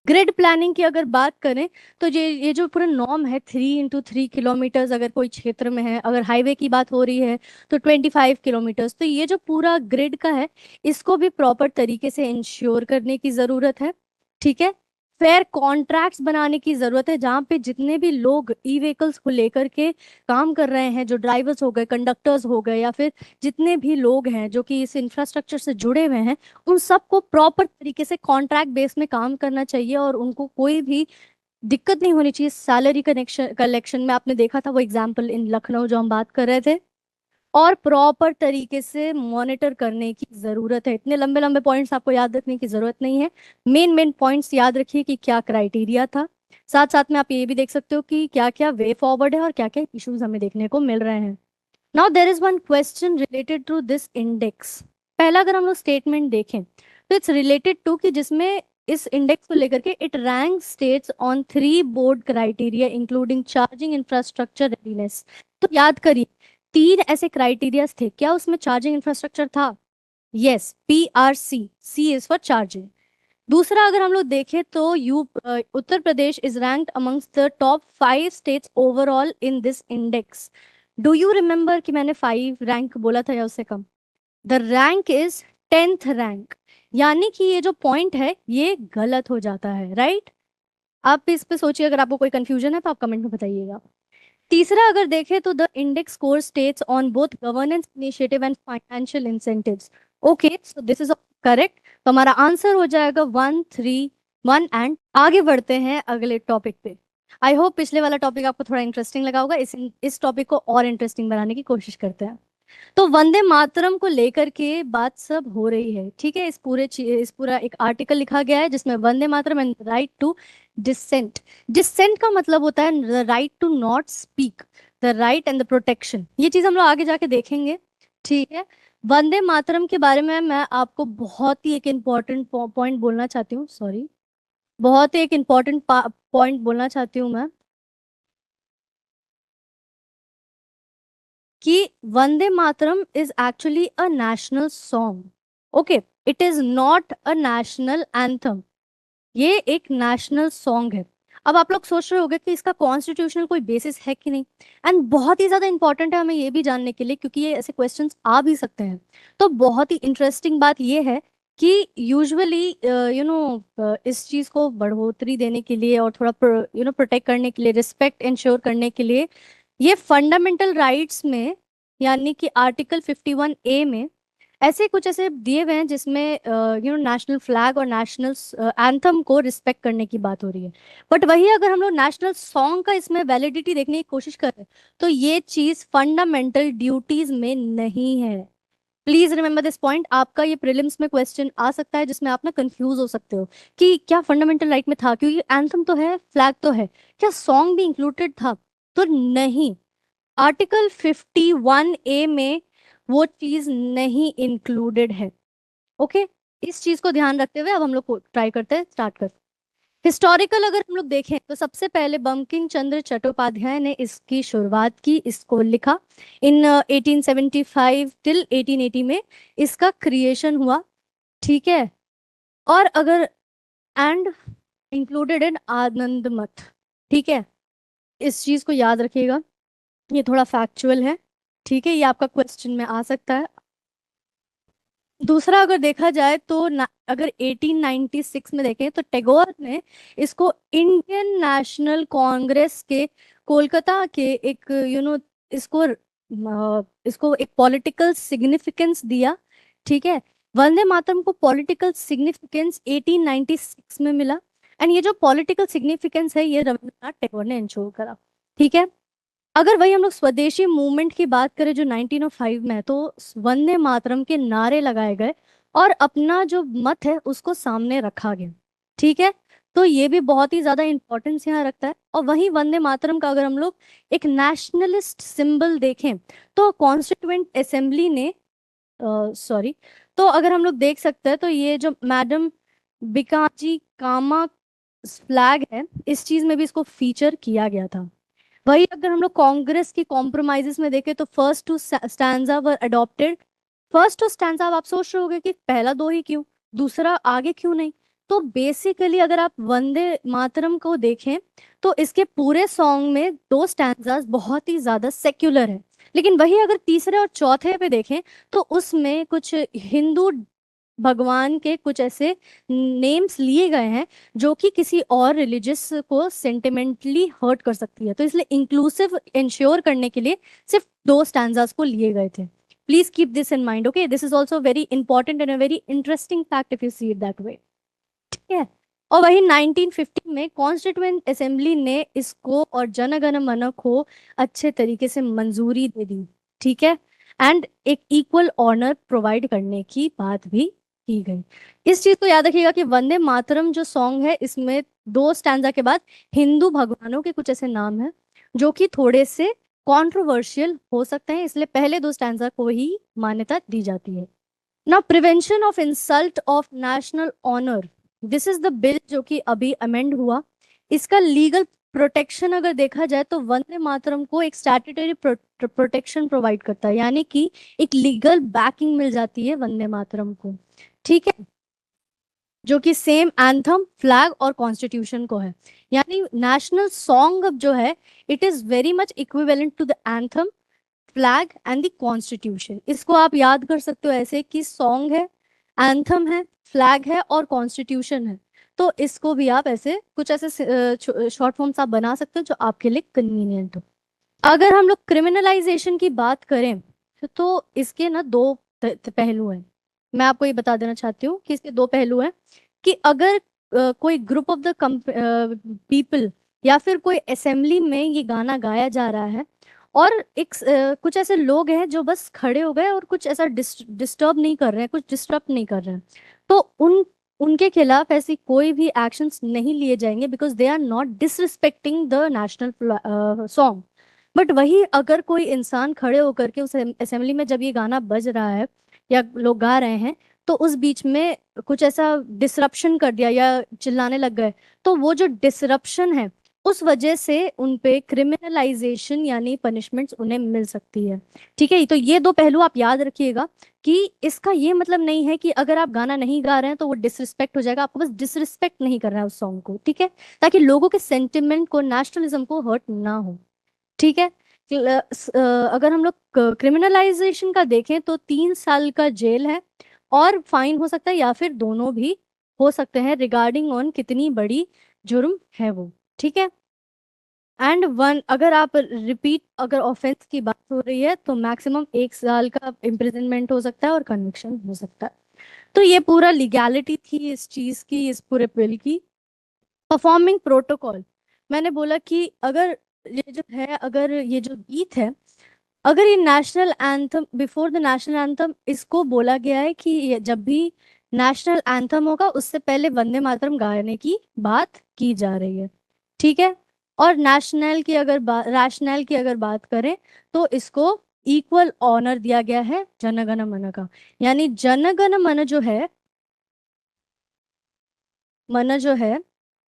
Grid planning की अगर बात करें तो ये जो पूरा नॉर्म है 3x3 किलोमीटर्स, अगर कोई क्षेत्र में है, अगर हाईवे की बात हो रही है तो 25 किलोमीटर्स, तो ये जो पूरा ग्रिड का है इसको भी प्रॉपर तरीके से इंश्योर करने की जरूरत है। ठीक है, फेयर कॉन्ट्रैक्ट्स बनाने की जरूरत है, जहाँ पे जितने भी लोग ई व्हीकल्स को लेकर के काम कर रहे हैं, जो ड्राइवर्स हो गए, कंडक्टर्स हो गए, या फिर जितने भी लोग हैं जो कि इस इंफ्रास्ट्रक्चर से जुड़े हुए हैं, उन सबको प्रॉपर तरीके से कॉन्ट्रैक्ट बेस में काम करना चाहिए, और उनको कोई भी दिक्कत नहीं होनी चाहिए सैलरी कनेक्शन कलेक्शन में। आपने देखा था वो एग्जाम्पल इन लखनऊ जो हम बात कर रहे थे। और प्रॉपर तरीके से मॉनिटर करने की जरूरत है। इतने लंबे लंबे पॉइंट्स आपको याद रखने की जरूरत नहीं है, मेन मेन पॉइंट्स याद रखिए कि क्या क्राइटेरिया था। साथ साथ में आप ये भी देख सकते हो कि क्या क्या वे फॉरवर्ड है और क्या क्या इश्यूज हमें देखने को मिल रहे हैं। Now there is one question related to this index. पहला अगर हम लोग स्टेटमेंट देखें तो इट्स रिलेटेड टू कि जिसमें इस इंडेक्स को लेकर के it rank states on 3 board criteria including charging infrastructure readiness. तो याद करिए, 3 ऐसे क्राइटेरियाज थे, क्या उसमें चार्जिंग इंफ्रास्ट्रक्चर था? Yes, PRC, C is for charging. दूसरा अगर हम लोग देखें तो Uttar Pradesh is ranked amongst the top 5 states overall in this index. Do you remember कि मैंने 5 रैंक बोला था या उससे कम? The rank is 10th rank. यानी कि ये जो पॉइंट है ये गलत हो जाता है, राइट? आप इस पे सोचिए, अगर आपको कोई कंफ्यूजन है तो आप कमेंट में बताइएगा। तीसरा अगर देखें तो the index score states on both governance initiative and financial incentives. Okay, so this is correct. तो हमारा आंसर हो जाएगा 1, 3, 1। एंड आगे बढ़ते हैं अगले टॉपिक पे। आई होप पिछले वाला टॉपिक आपको थोड़ा इंटरेस्टिंग लगा होगा, इस टॉपिक को और इंटरेस्टिंग बनाने की कोशिश करते हैं। तो वंदे मातरम को लेकर के बात सब हो रही है, ठीक है। इस पूरा एक आर्टिकल लिखा गया है जिसमें Vande Mataram and right to dissent. Dissent का मतलब होता है the right to not speak, the right and the protection. ये चीज हम लोग आगे जाके देखेंगे, ठीक है। वंदे मातरम के बारे में मैं आपको बहुत ही एक इम्पोर्टेंट पॉइंट बोलना चाहती हूँ, सॉरी, बहुत ही एक इम्पोर्टेंट पॉइंट बोलना चाहती हूँ मैं, कि Vande Mataram is actually a national song. Okay, it is not a national anthem. ये एक नेशनल सॉन्ग है। अब आप लोग सोच रहे होंगे कि इसका कॉन्स्टिट्यूशनल कोई बेसिस है कि नहीं, एंड बहुत ही ज्यादा इंपॉर्टेंट है हमें ये भी जानने के लिए, क्योंकि ये ऐसे क्वेश्चंस आ भी सकते हैं। तो बहुत ही इंटरेस्टिंग बात ये है कि यूजुअली इस चीज को बढ़ोतरी देने के लिए और थोड़ा प्रोटेक्ट करने के लिए, रिस्पेक्ट इंश्योर करने के लिए, ये फंडामेंटल राइट्स में यानी कि आर्टिकल 51A में ऐसे कुछ ऐसे दिए हुए हैं जिसमें नेशनल फ्लैग और नेशनल एंथम को रिस्पेक्ट करने की बात हो रही है। बट वही अगर हम लोग नेशनल सॉन्ग का इसमें वैलिडिटी देखने की कोशिश कर रहे हैं, तो ये चीज फंडामेंटल ड्यूटीज में नहीं है। Please remember this point. आपका ये प्रीलिम्स में क्वेश्चन आ सकता है जिसमें आप ना कंफ्यूज हो सकते हो कि क्या फंडामेंटल राइट में था, क्योंकि एंथम तो है, फ्लैग तो है, क्या सॉन्ग भी इंक्लूडेड था? तो नहीं, आर्टिकल 51A में वो चीज नहीं इंक्लूडेड है। ओके, इस चीज को ध्यान रखते हुए अब हम लोग ट्राई करते हैं, स्टार्ट करते हैं। हिस्टोरिकल अगर हम लोग देखें तो सबसे पहले बंकिम चंद्र चट्टोपाध्याय ने इसकी शुरुआत की, इसको लिखा इन 1875 टिल 1880 में इसका क्रिएशन हुआ। ठीक है, और अगर एंड इंक्लूडेड इन आनंद मठ। ठीक है, इस चीज को याद रखिएगा, ये थोड़ा फैक्चुअल है। ठीक है, ये आपका क्वेश्चन में आ सकता है। दूसरा अगर देखा जाए तो अगर 1896 में देखें तो टैगोर ने इसको इंडियन नेशनल कांग्रेस के कोलकाता के एक इसको इसको एक पॉलिटिकल सिग्निफिकेंस दिया। ठीक है, वंदे मातरम को पॉलिटिकल सिग्निफिकेंस 1896 में मिला, एंड ये जो पॉलिटिकल सिग्निफिकेंस है ये रविंद्रनाथ टैगोर ने इंश्योर करा। ठीक है, अगर वही हम लोग स्वदेशी मूवमेंट की बात करें जो 1905 में है, तो वंदे मातरम के नारे लगाए गए और अपना जो मत है उसको सामने रखा गया। ठीक है, तो ये भी बहुत ही ज्यादा इंपॉर्टेंस यहाँ रखता है। और वही वंदे मातरम का अगर हम लोग एक नेशनलिस्ट सिंबल देखें तो कॉन्स्टिट्यूएंट असेंबली ने सॉरी, तो अगर हम लोग देख सकते हैं तो ये जो मैडम बिकाजी कामा फ्लैग है, इस चीज में भी इसको फीचर किया गया था। वही अगर हम लोग कांग्रेस की कॉम्प्रोमाइजेस में देखें तो first two stanza were adopted. First two stanza, अब आप सोच रहे होगे कि पहला दो ही क्यों, दूसरा आगे क्यों नहीं? तो बेसिकली अगर आप वंदे मातरम को देखें तो इसके पूरे सॉन्ग में दो स्टैंजास बहुत ही ज्यादा सेक्युलर है, लेकिन वही अगर तीसरे और चौथे पे देखें तो उसमें कुछ हिंदू भगवान के कुछ ऐसे नेम्स लिए गए हैं जो कि किसी और रिलीजियस को सेंटिमेंटली हर्ट कर सकती है। तो इसलिए इंक्लूसिव इंश्योर करने के लिए सिर्फ दो स्टैंजास को लिए गए थे। Please keep this in mind. Okay, this is also very important and a very interesting fact if you see it that way. ठीक है, और वही 1950 में कॉन्स्टिट्यूएंट असेंबली ने इसको और जनगण मन को अच्छे तरीके से मंजूरी दे दी। ठीक है, एंड एक इक्वल ऑनर प्रोवाइड करने की बात भी की गई। इस चीज को याद रखिएगा कि वंदे मातरम जो सॉन्ग है इसमें दो स्टैंजा के बाद हिंदू भगवानों के कुछ ऐसे नाम हैं जो कि थोड़े से कंट्रोवर्शियल हो सकते हैं, इसलिए पहले दो स्टैंजा को ही मान्यता दी जाती है। ना prevention of insult of national honour, this is the bill जो कि अभी अमेंड हुआ। इसका लीगल प्रोटेक्शन अगर देखा जाए तो वंदे मातरम को एक स्टैट्यूटरी प्रोटेक्शन प्रोवाइड करता है, यानी कि एक लीगल बैकिंग मिल जाती है वंदे मातरम को। ठीक है, जो कि सेम एंथम, फ्लैग और कॉन्स्टिट्यूशन को है। यानी नेशनल सॉन्ग अब जो है it is very much equivalent to the anthem, flag and the constitution. इसको आप याद कर सकते हो ऐसे कि सॉन्ग है, एंथम है, फ्लैग है और कॉन्स्टिट्यूशन है। तो इसको भी आप ऐसे कुछ ऐसे शॉर्ट फॉर्म्स आप बना सकते हो जो आपके लिए कन्वीनियंट हो। अगर हम लोग क्रिमिनलाइजेशन की बात करें तो इसके ना दो पहलू हैं। मैं आपको ये बता देना चाहती हूँ कि इसके दो पहलू हैं कि अगर कोई ग्रुप ऑफ द पीपल या फिर कोई असेंबली में ये गाना गाया जा रहा है और एक कुछ ऐसे लोग हैं जो बस खड़े हो गए और कुछ ऐसा डिस्टर्ब नहीं कर रहे हैं, कुछ डिस्टर्ब नहीं कर रहे हैं, तो उनके खिलाफ ऐसी कोई भी एक्शंस नहीं लिए जाएंगे because they are not disrespecting the national song. But वही अगर कोई इंसान खड़े होकर के उस असेंबली में जब ये गाना बज रहा है या लोग गा रहे हैं तो उस बीच में कुछ ऐसा डिसरप्शन कर दिया या चिल्लाने लग गए, तो वो जो डिसरप्शन है उस वजह से उन पे क्रिमिनलाइजेशन यानी पनिशमेंट्स उन्हें मिल सकती है। ठीक है, तो ये दो पहलू आप याद रखिएगा कि इसका ये मतलब नहीं है कि अगर आप गाना नहीं गा रहे हैं तो वो डिसरिस्पेक्ट हो जाएगा। आपको बस डिसरिस्पेक्ट नहीं करना है उस सॉन्ग को, ठीक है, ताकि लोगों के सेंटिमेंट को, नेशनलिज्म को हर्ट ना हो। ठीक है। अगर हम लोग क्रिमिनलाइजेशन का देखें तो 3 साल का जेल है और फाइन हो सकता है, या फिर दोनों भी हो सकते हैं, रिगार्डिंग ऑन कितनी बड़ी जुर्म है वो। ठीक है। एंड वन, अगर आप रिपीट, अगर ऑफेंस की बात हो रही है तो मैक्सिमम 1 साल का इम्प्रिजनमेंट हो सकता है और कन्विक्शन हो सकता है। तो ये पूरा लीगैलिटी थी इस चीज की, इस पूरे बिल की। परफॉर्मिंग प्रोटोकॉल, मैंने बोला कि अगर ये जो है, अगर ये जो गीत है, अगर ये national anthem, before the national anthem इसको बोला गया है कि जब भी नेशनल एंथम होगा उससे पहले वंदे मातरम गाने की बात की जा रही है। ठीक है। और नेशनल की अगर बात, रैशनल की अगर बात करें तो इसको इक्वल ऑनर दिया गया है जनगण मन का। यानी जनगण मन जो है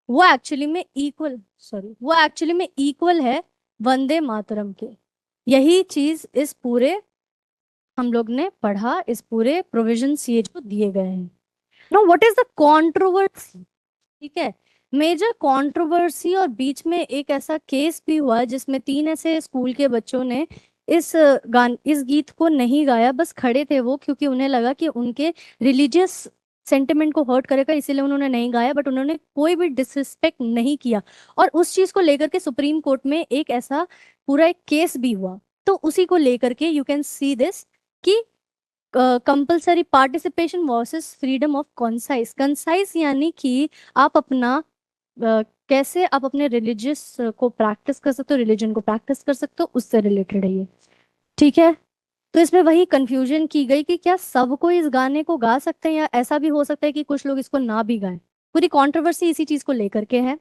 वो एक्चुअली में इक्वल, सॉरी, वो एक्चुअली में इक्वल है वंदे मातरम के। यही चीज इस पूरे हम लोग ने पढ़ा, इस पूरे प्रोविजंस ये जो दिए गए हैं। No, what is the controversy? ठीक है, मेजर कंट्रोवर्सी, और बीच में एक ऐसा केस भी हुआ जिसमें 3 ऐसे स्कूल के बच्चों ने इस गीत को नहीं गाया, बस खड़े थे वो, क्योंकि उन्हें लगा कि उनके रिलीजियस सेंटिमेंट को हर्ट करेगा, इसीलिए उन्होंने नहीं गाया, बट उन्होंने कोई भी डिसरिस्पेक्ट नहीं किया। और उस चीज को लेकर के सुप्रीम कोर्ट में एक ऐसा पूरा एक केस भी हुआ। तो उसी को लेकर के यू कैन सी दिस कि compulsory participation versus freedom of concise. Concise यानी कि आप अपना कैसे आप अपने रिलीजियस को प्रैक्टिस कर सकते हो, रिलीजन को प्रैक्टिस कर सकते हो, उससे रिलेटेड है ये। ठीक है। तो इसमें वही कंफ्यूजन की गई कि क्या सबको इस गाने को गा सकते हैं, या ऐसा भी हो सकता है कि कुछ लोग इसको ना भी गाएं। पूरी कंट्रोवर्सी इसी चीज को लेकर के है।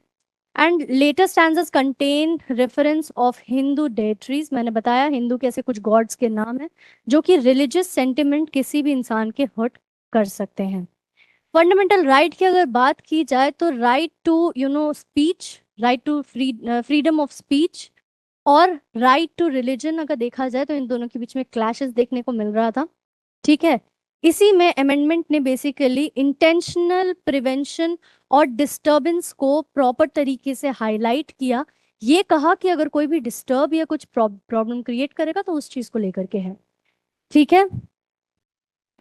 And later stanzas contain reference of Hindu deities, मैंने बताया हिंदू के ऐसे कुछ गॉड्स के नाम हैं जो कि रिलीजियस सेंटिमेंट किसी भी इंसान के हर्ट कर सकते हैं। फंडामेंटल राइट की अगर बात की जाए तो right to speech, right to freedom of speech और राइट टू रिलीजन, अगर देखा जाए तो इन दोनों के बीच में क्लैशेस देखने को मिल रहा था। ठीक है। इसी में अमेंडमेंट ने बेसिकली इंटेंशनल प्रिवेंशन और डिस्टरबेंस को प्रॉपर तरीके से हाईलाइट किया। ये कहा कि अगर कोई भी डिस्टर्ब या कुछ प्रॉब्लम क्रिएट करेगा तो उस चीज को लेकर के है। ठीक है।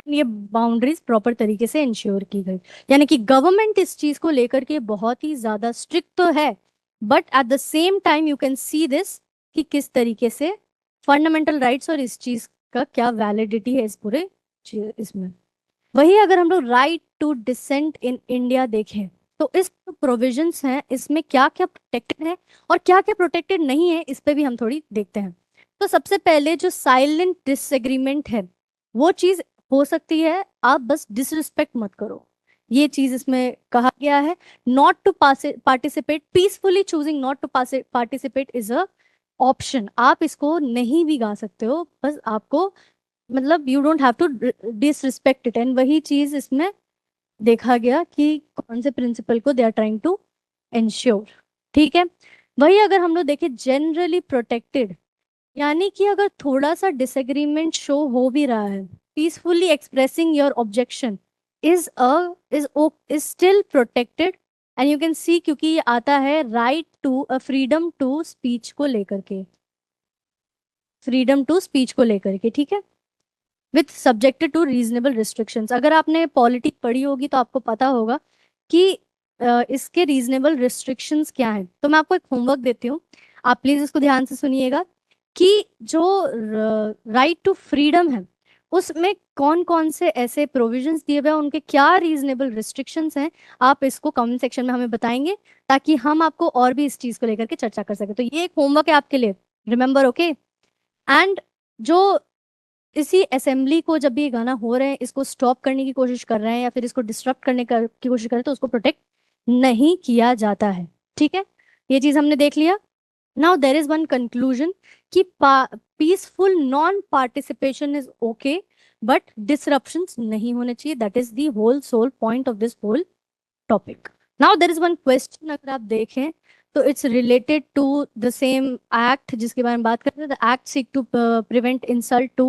ये बाउंड्रीज प्रॉपर तरीके से इंश्योर की गई, यानी कि गवर्नमेंट इस चीज को लेकर के बहुत ही ज्यादा स्ट्रिक्ट तो है, but at the same time you can see this कि किस तरीके से फंडामेंटल राइट्स और इस चीज का क्या वैलिडिटी है इस पूरे इसमें। वही अगर हम लोग right to dissent in India देखें तो इस प्रोविजंस हैं, इसमें क्या क्या प्रोटेक्टेड है और क्या क्या प्रोटेक्टेड नहीं है, इस पे भी हम थोड़ी देखते हैं। तो सबसे पहले जो साइलेंट डिसएग्रीमेंट है वो चीज हो सकती है, आप बस डिसरिस्पेक्ट मत करो, ये चीज इसमें कहा गया है। Not to participate peacefully, choosing not to participate is a option. आप इसको नहीं भी गा सकते हो, बस आपको मतलब you don't have to disrespect it. And वही चीज इसमें देखा गया कि कौन से प्रिंसिपल को they are trying to ensure. ठीक है। वही अगर हम लोग देखें जनरली प्रोटेक्टेड, यानी कि अगर थोड़ा सा डिसएग्रीमेंट शो हो भी रहा है, peacefully expressing your objection is is still protected. And you can see, क्योंकि ये आता है right to a freedom to speech को लेकर के, फ्रीडम टू स्पीच को लेकर के। ठीक है। With subjected to reasonable restrictions. अगर आपने पॉलिटिक पढ़ी होगी तो आपको पता होगा कि इसके रीजनेबल रिस्ट्रिक्शंस क्या हैं। तो मैं आपको एक होमवर्क देती हूँ, आप प्लीज इसको ध्यान से सुनिएगा कि जो राइट टू फ्रीडम है उसमें कौन कौन से ऐसे प्रोविजंस दिए हुए हैं, उनके क्या रीजनेबल रिस्ट्रिक्शंस हैं। आप इसको कमेंट सेक्शन में हमें बताएंगे ताकि हम आपको और भी इस चीज को लेकर के चर्चा कर सके। तो ये एक होमवर्क है आपके लिए, रिमेंबर, ओके। एंड जो इसी असेंबली को जब भी ये गाना हो रहे हैं इसको स्टॉप करने की कोशिश कर रहे हैं या फिर इसको डिस्टर्ब करने की कोशिश कर रहे हैं तो उसको प्रोटेक्ट नहीं किया जाता है। ठीक है, ये चीज हमने देख लिया। Now there is one conclusion कि peaceful non participation is okay but disruptions नहीं होने चाहिए। That is the whole sole point of this whole topic. Now there is one question, अगर आप देखें तो it's related to the same act जिसके बारे में बात करते हैं, the act seek to prevent insult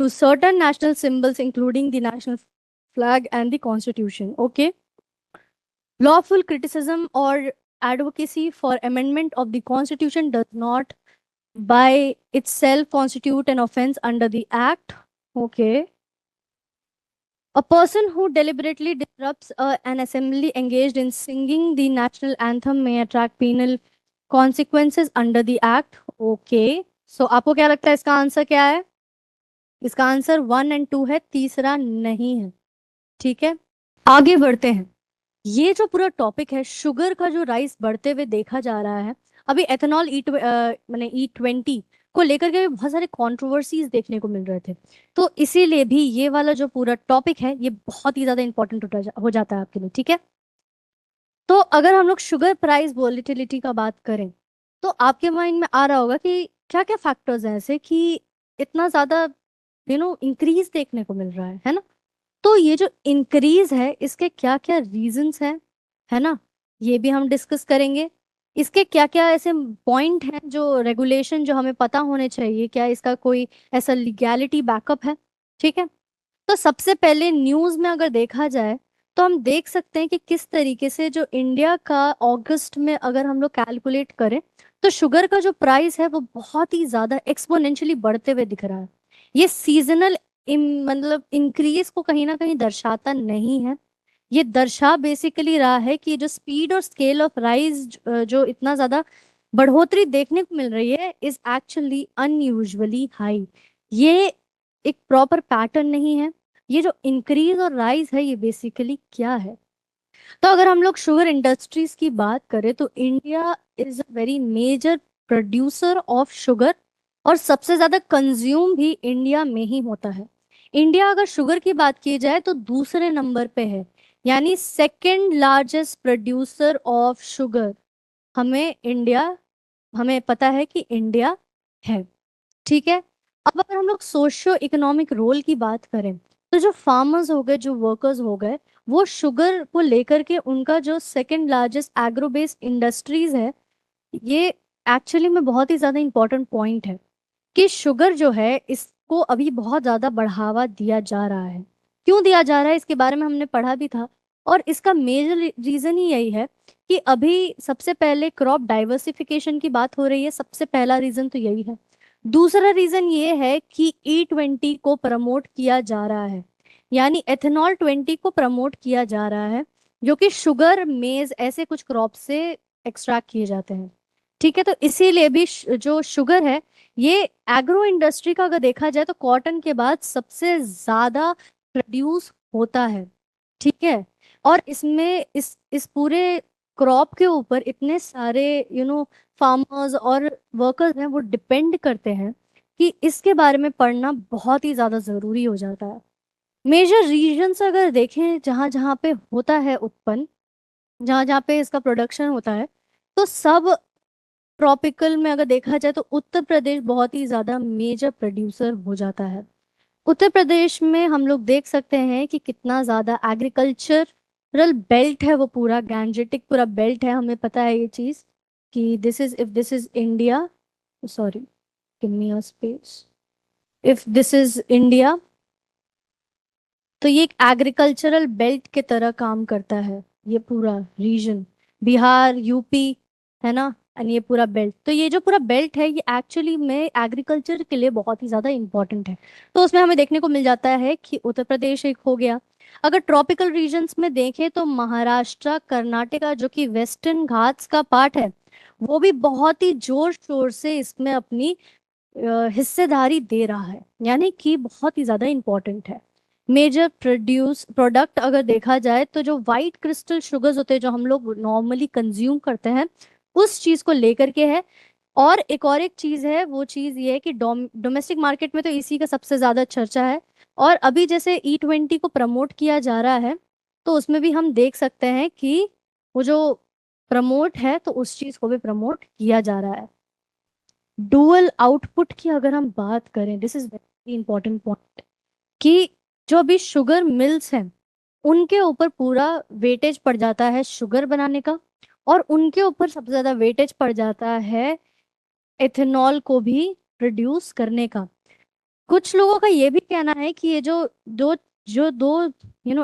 to certain national symbols, including the national flag and the constitution. Okay. Lawful criticism or advocacy for amendment of the constitution does not by itself constitute an offense under the act. Okay. A person who deliberately disrupts an assembly engaged in singing the national anthem may attract penal consequences under the act. Okay. So आपको क्या लगता है इसका answer क्या है? इसका answer 1 और 2 है, तीसरा नहीं है। ठीक है, आगे बढ़ते हैं। ये जो पूरा टॉपिक है, शुगर का जो राइस बढ़ते हुए देखा जा रहा है, अभी एथेनॉल माने E20 को लेकर के भी बहुत सारे कंट्रोवर्सीज देखने को मिल रहे थे। तो इसीलिए भी ये वाला जो पूरा टॉपिक है ये बहुत ही ज्यादा इंपॉर्टेंट हो जाता है आपके लिए। ठीक है, तो अगर हम लोग शुगर प्राइस वोलेटिलिटी का बात करें तो आपके माइंड में आ रहा होगा कि क्या क्या फैक्टर्स हैं ऐसे कि इतना ज्यादा इंक्रीज देखने को मिल रहा है ना। तो ये जो इंक्रीज है इसके क्या क्या रीजंस हैं, है ना, ये भी हम डिस्कस करेंगे। इसके क्या क्या ऐसे पॉइंट हैं जो रेगुलेशन जो हमें पता होने चाहिए, क्या इसका कोई ऐसा लीगैलिटी बैकअप है। ठीक है, तो सबसे पहले न्यूज में अगर देखा जाए तो हम देख सकते हैं कि किस तरीके से जो इंडिया का अगस्त में अगर हम लोग कैलकुलेट करें तो शुगर का जो प्राइस है वो बहुत ही ज्यादा एक्सपोनेंशियली बढ़ते हुए दिख रहा है। ये सीजनल मतलब इंक्रीज को कहीं ना कहीं दर्शाता नहीं है। ये दर्शा बेसिकली रहा है कि जो स्पीड और स्केल ऑफ राइज जो इतना ज्यादा बढ़ोतरी देखने को मिल रही है इज एक्चुअली अनयूजुअली हाई। ये एक प्रॉपर पैटर्न नहीं है। ये जो इंक्रीज और राइज है ये बेसिकली क्या है? तो अगर हम लोग शुगर इंडस्ट्रीज की बात करें तो India is a very major producer of sugar और सबसे ज्यादा कंज्यूम भी इंडिया में ही होता है। इंडिया अगर शुगर की बात की जाए तो दूसरे नंबर पे है, यानी second largest producer of sugar हमें पता है कि इंडिया है। ठीक है, अब अगर हम लोग सोशियो इकोनॉमिक रोल की बात करें तो जो फार्मर्स हो गए, जो वर्कर्स हो गए, वो शुगर को लेकर के उनका जो second largest agro based industries है, ये एक्चुअली में बहुत ही ज्यादा इंपॉर्टेंट पॉइंट है कि शुगर जो है इसको अभी बहुत ज्यादा बढ़ावा दिया जा रहा है। क्यों दिया जा रहा है इसके बारे में हमने पढ़ा भी था, और इसका मेजर रीजन ही यही है कि अभी सबसे पहले क्रॉप डाइवर्सिफिकेशन की बात हो रही है। सबसे पहला रीजन तो यही है। दूसरा रीजन ये है कि E20 को प्रमोट किया जा रहा है, यानी एथेनॉल 20 को प्रमोट किया जा रहा है, जो कि शुगर मेज ऐसे कुछ क्रॉप से एक्सट्रैक्ट किए जाते हैं। ठीक है, तो इसीलिए भी जो शुगर है ये एग्रो इंडस्ट्री का अगर देखा जाए तो कॉटन के बाद सबसे ज्यादा प्रोड्यूस होता है। ठीक है, और इसमें इस पूरे क्रॉप के ऊपर इतने सारे फार्मर्स और वर्कर्स हैं वो डिपेंड करते हैं कि इसके बारे में पढ़ना बहुत ही ज्यादा जरूरी हो जाता है। मेजर रीजन्स अगर देखें जहाँ जहाँ पे होता है उत्पन्न, जहाँ जहाँ पे इसका प्रोडक्शन होता है, तो सब ट्रॉपिकल में अगर देखा जाए तो उत्तर प्रदेश बहुत ही ज्यादा मेजर प्रोड्यूसर हो जाता है। उत्तर प्रदेश में हम लोग देख सकते हैं कि कितना ज्यादा एग्रीकल्चरल बेल्ट है, वो पूरा गैंजेटिक पूरा बेल्ट है। हमें पता है ये चीज कि this is India, sorry give me a space, if this is India, तो ये एक एग्रीकल्चरल बेल्ट के तरह काम करता है ये पूरा रीजन, बिहार यूपी, है ना, एंड ये पूरा बेल्ट। तो ये जो पूरा बेल्ट है ये एक्चुअली में एग्रीकल्चर के लिए बहुत ही ज्यादा इंपॉर्टेंट है। तो उसमें हमें देखने को मिल जाता है कि उत्तर प्रदेश एक हो गया। अगर ट्रॉपिकल रीजन्स में देखें तो महाराष्ट्र कर्नाटका जो कि वेस्टर्न घाट्स का पार्ट है, वो भी बहुत ही जोर शोर से इसमें अपनी हिस्सेदारी दे रहा है, यानी कि बहुत ही ज्यादा इंपॉर्टेंट है। मेजर प्रोडक्ट अगर देखा जाए तो जो वाइट क्रिस्टल शुगर्स होते हैं जो हम लोग नॉर्मली कंज्यूम करते हैं उस चीज को लेकर के है। और एक चीज है, वो चीज ये है कि डोमेस्टिक मार्केट में तो इसी का सबसे ज्यादा चर्चा है। और अभी जैसे E20 को प्रमोट किया जा रहा है तो उसमें भी हम देख सकते हैं कि वो जो प्रमोट है तो उस चीज को भी प्रमोट किया जा रहा है। डुअल आउटपुट की अगर हम बात करें, this is very important point, कि जो अभी शुगर मिल्स हैं उनके ऊपर पूरा वेटेज पड़ जाता है शुगर बनाने का, और उनके ऊपर सबसे ज्यादा वेटेज पड़ जाता है एथेनॉल को भी प्रोड्यूस करने का। कुछ लोगों का ये भी कहना है कि ये जो दो